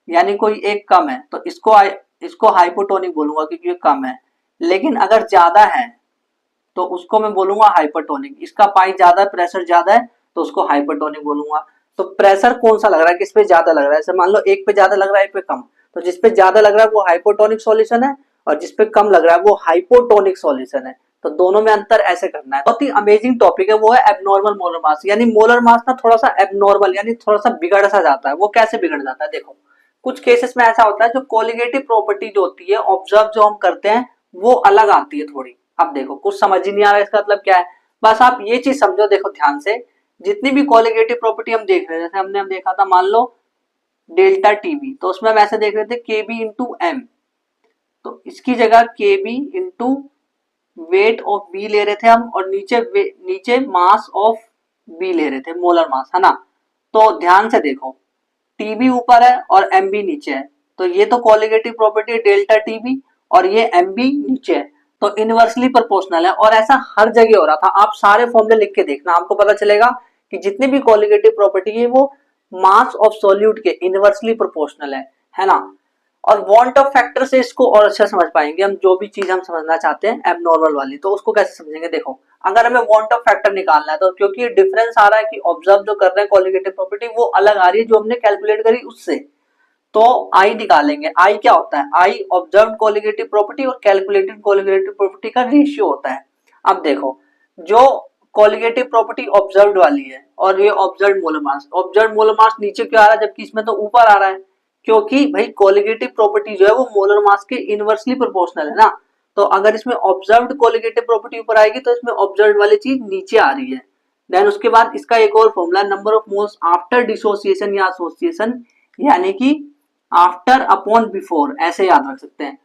यानी कोई एक कम है, तो इसको हाइपोटोनिक बोलूंगा क्योंकि ये कम है। लेकिन अगर ज्यादा है तो उसको मैं बोलूंगा हाइपरटोनिक। इसका पाई ज्यादा है, प्रेशर ज्यादा है, तो उसको हाइपरटोनिक बोलूंगा। तो प्रेशर कौन सा लग रहा है, किस पे ज्यादा लग रहा है, जैसे मान लो एक पे ज्यादा लग रहा है एक पे कम, तो जिस पे ज्यादा लग रहा है वो हाइपोटोनिक सॉल्यूशन है, और जिस पे कम लग रहा है वो हाइपोटोनिक सॉल्यूशन है। तो दोनों में अंतर ऐसे करना है। बहुत ही अमेजिंग टॉपिक है, वो है एबनॉर्मल मोलर मास। यानी मोलर मास ना थोड़ा सा एबनॉर्मल यानी थोड़ा सा बिगड़ सा जाता है। वो कैसे बिगड़ जाता है, देखो कुछ केसेस में ऐसा होता है जो कोलिगेटिव प्रॉपर्टी जो होती है ऑब्जर्व जो हम करते हैं वो अलग आती है थोड़ी। अब देखो कुछ समझ ही नहीं आ रहा है इसका मतलब क्या है, बस आप ये चीज समझो। देखो ध्यान से, जितनी भी कोलिगेटिव प्रॉपर्टी हम देख रहे हैं, जैसे हमने देखा था मान लो डेल्टा टीबी, तो उसमें हम ऐसे देख रहे थे के बी इंटू एम, तो इसकी जगह K B into weight of B ले रहे थे हम, और नीचे मास ऑफ बी ले रहे थे, मोलर मास, है ना। तो ध्यान से देखो टीबी ऊपर है और एमबी नीचे है, तो ये तो कोलिगेटिव प्रॉपर्टी है डेल्टा टीबी, और ये एमबी नीचे है, तो इनवर्सली प्रोपोर्शनल है। और ऐसा हर जगह हो रहा था। आप सारे फॉर्मूले लिख के देखना, आपको पता चलेगा कि जितनी भी कोलिगेटिव प्रॉपर्टी है वो मास ऑफ सॉल्यूट के इनवर्सली प्रोपोर्शनल है ना। और वांट ऑफ फैक्टर से इसको और अच्छा समझ पाएंगे हम, जो भी चीज हम समझना चाहते हैं एबनॉर्मल वाली, तो उसको कैसे समझेंगे। देखो अगर हमें वांट ऑफ फैक्टर निकालना है, तो क्योंकि डिफरेंस आ रहा है कि ऑब्जर्व जो कर रहे हैं कोलिगेटिव प्रॉपर्टी वो अलग आ रही है जो हमने कैलकुलेट करी उससे, तो आई निकालेंगे। आई क्या होता है, आई ऑब्जर्व कोलिगेटिव प्रॉपर्टी और कैलकुलेटेड कोलिगेटिव प्रॉपर्टी का रेशियो होता है। अब देखो जो कोलिगेटिव प्रॉपर्टी ऑब्जर्व्ड वाली है और ये ऑब्जर्व्ड मोलर मास नीचे क्यों आ रहा है जबकि इसमें तो ऊपर आ रहा है, क्योंकि भाई कोलिगेटिव प्रॉपर्टी जो है वो मोलर मास के इनवर्सली प्रोपोर्शनल है ना। तो अगर इसमें ऑब्जर्व्ड कोलिगेटिव प्रॉपर्टी ऊपर आएगी तो इसमें ऑब्जर्व्ड वाली चीज नीचे आ रही है। देन उसके बाद इसका एक और formula number of moles after dissociation या एसोसिएशन, यानी कि आफ्टर अपॉन बिफोर, ऐसे याद रख सकते हैं।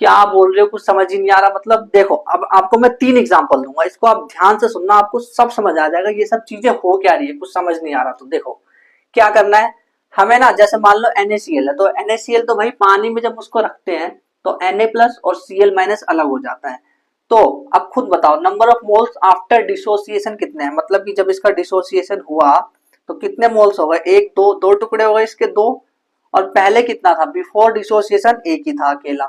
क्या बोल रहे हो, कुछ समझ ही नहीं आ रहा। मतलब देखो अब आपको मैं 3 एग्जांपल दूंगा, इसको आप ध्यान से सुनना, आपको सब समझ आ जाएगा ये सब चीजें हो क्या रही है। कुछ समझ नहीं आ रहा तो देखो क्या करना है हमें ना। जैसे मान लो NaCl है, तो NaCl तो भाई पानी में जब उसको रखते हैं तो Na प्लस और Cl माइनस अलग हो जाता है। तो अब खुद बताओ number of moles after dissociation कितने हैं, मतलब कि जब इसका डिसोसिएशन हुआ तो कितने मोल्स हो गए, एक दो टुकड़े हो गए इसके दो, और पहले कितना था बिफोर डिसोसिएशन एक ही था अकेला।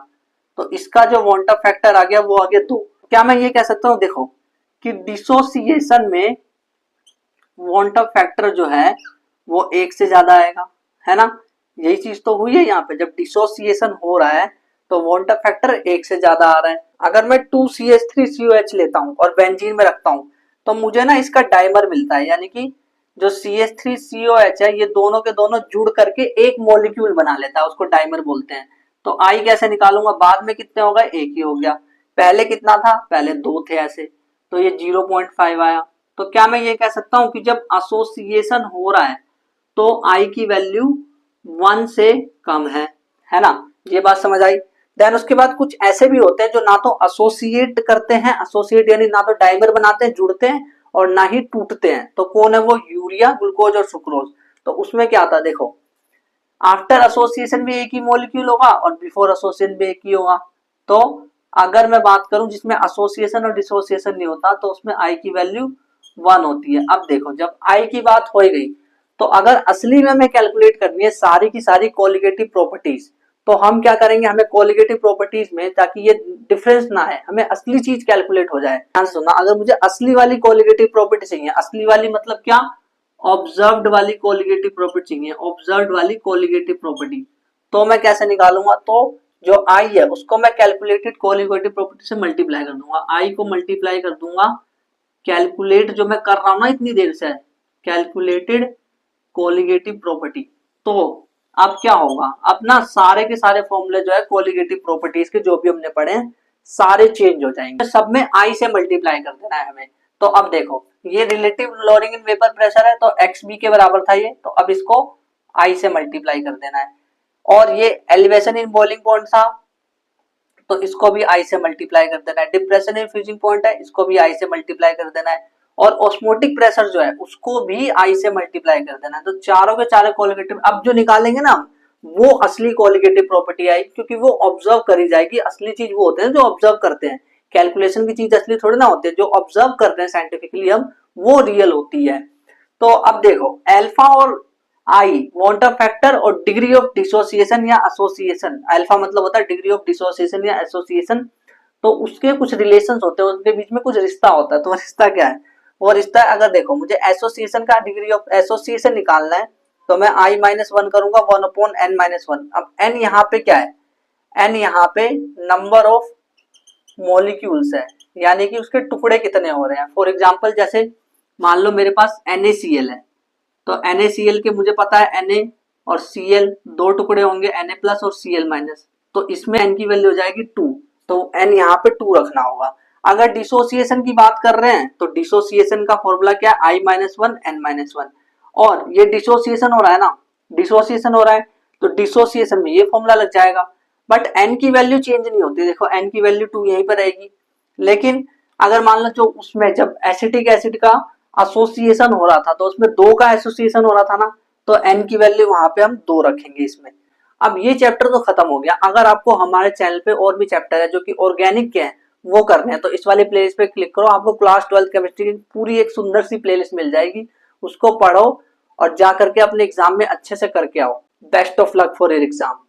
तो इसका जो वांट फैक्टर आ गया वो आ गया 2। क्या मैं ये कह सकता हूँ देखो कि डिसोसिएशन में वांट फैक्टर जो है वो 1 से ज्यादा आएगा, है ना। यही चीज तो हुई है यहाँ पे, जब डिसोसिएशन हो रहा है तो वांट फैक्टर 1 से ज्यादा आ रहा है। अगर मैं 2CH3COH लेता हूँ और बेंजीन में रखता हूँ तो मुझे ना इसका डाइमर मिलता है, यानी कि जो CH3COH है ये दोनों के दोनों जुड़ करके एक मॉलिक्यूल बना लेता है, उसको डाइमर बोलते हैं। तो आई कैसे निकालूंगा, बाद में कितने हो गए, एक ही हो गया, पहले कितना था, पहले 2 थे ऐसे, तो ये 0.5 आया। तो क्या मैं ये कह सकता हूं कि जब एसोसिएशन हो रहा है तो आई की वैल्यू 1 से कम है ना। ये बात समझ आई। देन उसके बाद कुछ ऐसे भी होते हैं जो ना तो एसोसिएट करते हैं, एसोसिएट यानी ना तो डाइमर बनाते हैं, जुड़ते हैं, और ना ही टूटते हैं। तो कौन है वो? यूरिया, ग्लूकोज और सुक्रोज। तो उसमें क्या आता है देखो, आफ्टर एसोसिएशन भी एक ही मॉलिक्यूल होगा और बिफोर एसोसिएशन भी एक ही होगा। तो अगर मैं बात करूं जिसमें एसोसिएशन और डिसोसिएशन नहीं होता तो उसमें आई की वैल्यू 1 होती है। अब देखो जब आई की बात हो गई तो अगर असली में हमें कैलकुलेट करनी है सारी की सारी कोलिगेटिव प्रॉपर्टीज, तो हम क्या करेंगे, हमें कोलिगेटिव प्रॉपर्टीज में, ताकि ये डिफरेंस ना है, हमें असली चीज कैलकुलेट हो जाए। ध्यान से सुनना, अगर मुझे असली वाली कोलिगेटिव प्रॉपर्टी चाहिए, असली वाली मतलब क्या? ऑब्जर्व्ड वाली कोलिगेटिव प्रॉपर्टी चाहिए, ऑब्जर्व्ड वाली कोलिगेटिव प्रॉपर्टी। तो मैं कैसे निकालूंगा? तो जो आई है उसको मैं कैलकुलेटेड कोलिगेटिव प्रॉपर्टी से मल्टीप्लाई कर दूंगा, आई को मल्टीप्लाई कर दूंगा कैलकुलेट जो मैं कर रहा हूं ना इतनी देर से, कैलकुलेटेड कोलिगेटिव प्रॉपर्टी। तो अब क्या होगा, अब ना सारे के सारे फॉर्मूले जो है कोलिगेटिव प्रॉपर्टीज के जो भी हमने पढ़े हैं सारे चेंज हो जाएंगे, सब में आई से मल्टीप्लाई कर देना है हमें। तो अब देखो ये relative lowering in vapour pressure है तो एक्स बी के बराबर था ये, तो अब इसको आई से मल्टीप्लाई कर देना है। और ये एलिवेशन इन बॉइलिंग पॉइंट था तो इसको भी आई से मल्टीप्लाई कर देना है। डिप्रेशन इन फ्रीजिंग पॉइंट है, इसको भी आई से मल्टीप्लाई कर देना है। और ऑस्मोटिक प्रेशर जो है उसको भी आई से मल्टीप्लाई कर देना है। तो चारों के चारों कोलिगेटिव अब जो निकालेंगे ना वो असली कोलिगेटिव प्रॉपर्टी आएगी, क्योंकि वो ऑब्जर्व करी जाएगी। असली चीज वो होते हैं जो ऑब्जर्व करते हैं, कैलकुलेशन की चीज असली थोड़ी ना होती है, जो ऑब्जर्व करते हैं साइंटिफिकली हम, वो रियल होती है। तो अब देखो अल्फा और आई वांट फैक्टर और डिग्री ऑफ डिसोसिएशन या एसोसिएशन, अल्फा मतलब होता है डिग्री ऑफ डिसोसिएशन या एसोसिएशन, तो उसके कुछ रिलेशंस होते हैं, उनके बीच में कुछ रिश्ता होता है। तो रिश्ता क्या है? वो रिश्ता है, अगर देखो मुझे एसोसिएशन का डिग्री ऑफ एसोसिएशन निकालना है तो मैं आई माइनस वन करूंगा 1/n-1। अब n यहाँ पे क्या है? n यहाँ पे नंबर ऑफ मॉलिक्यूल्स है, यानी कि उसके टुकड़े कितने हो रहे हैं। फॉर एग्जाम्पल जैसे मान लो मेरे पास NaCl है, तो NaCl के मुझे पता है Na और Cl दो टुकड़े होंगे, Na प्लस और Cl माइनस, तो इसमें n की वैल्यू हो जाएगी 2, तो n यहाँ पे 2 रखना होगा। अगर डिसोसिएशन की बात कर रहे हैं तो डिसोसिएशन का फॉर्मूला क्या है? I-1 n-1। और ये डिसोसिएशन हो रहा है ना, डिसोसिएशन हो रहा है तो डिसोसिएशन में ये फॉर्मूला लग जाएगा। बट n की वैल्यू चेंज नहीं होती, देखो n की वैल्यू 2 यहीं पर रहेगी। लेकिन अगर मान लो जो उसमें जब एसिटिक एसिड का एसोसिएशन हो रहा था तो उसमें 2 का एसोसिएशन हो रहा था ना, तो n की वैल्यू वहां पे हम 2 रखेंगे इसमें। अब ये चैप्टर तो खत्म हो गया। अगर आपको हमारे चैनल पे और भी चैप्टर है जो कि ऑर्गेनिक के हैं वो करने हैं तो इस वाले प्लेलिस्ट पे क्लिक करो, आपको क्लास 12 केमिस्ट्री की पूरी एक सुंदर सी प्लेलिस्ट मिल जाएगी, उसको पढ़ो और जा करके अपने एग्जाम में अच्छे से करके आओ। Best of luck for your exam.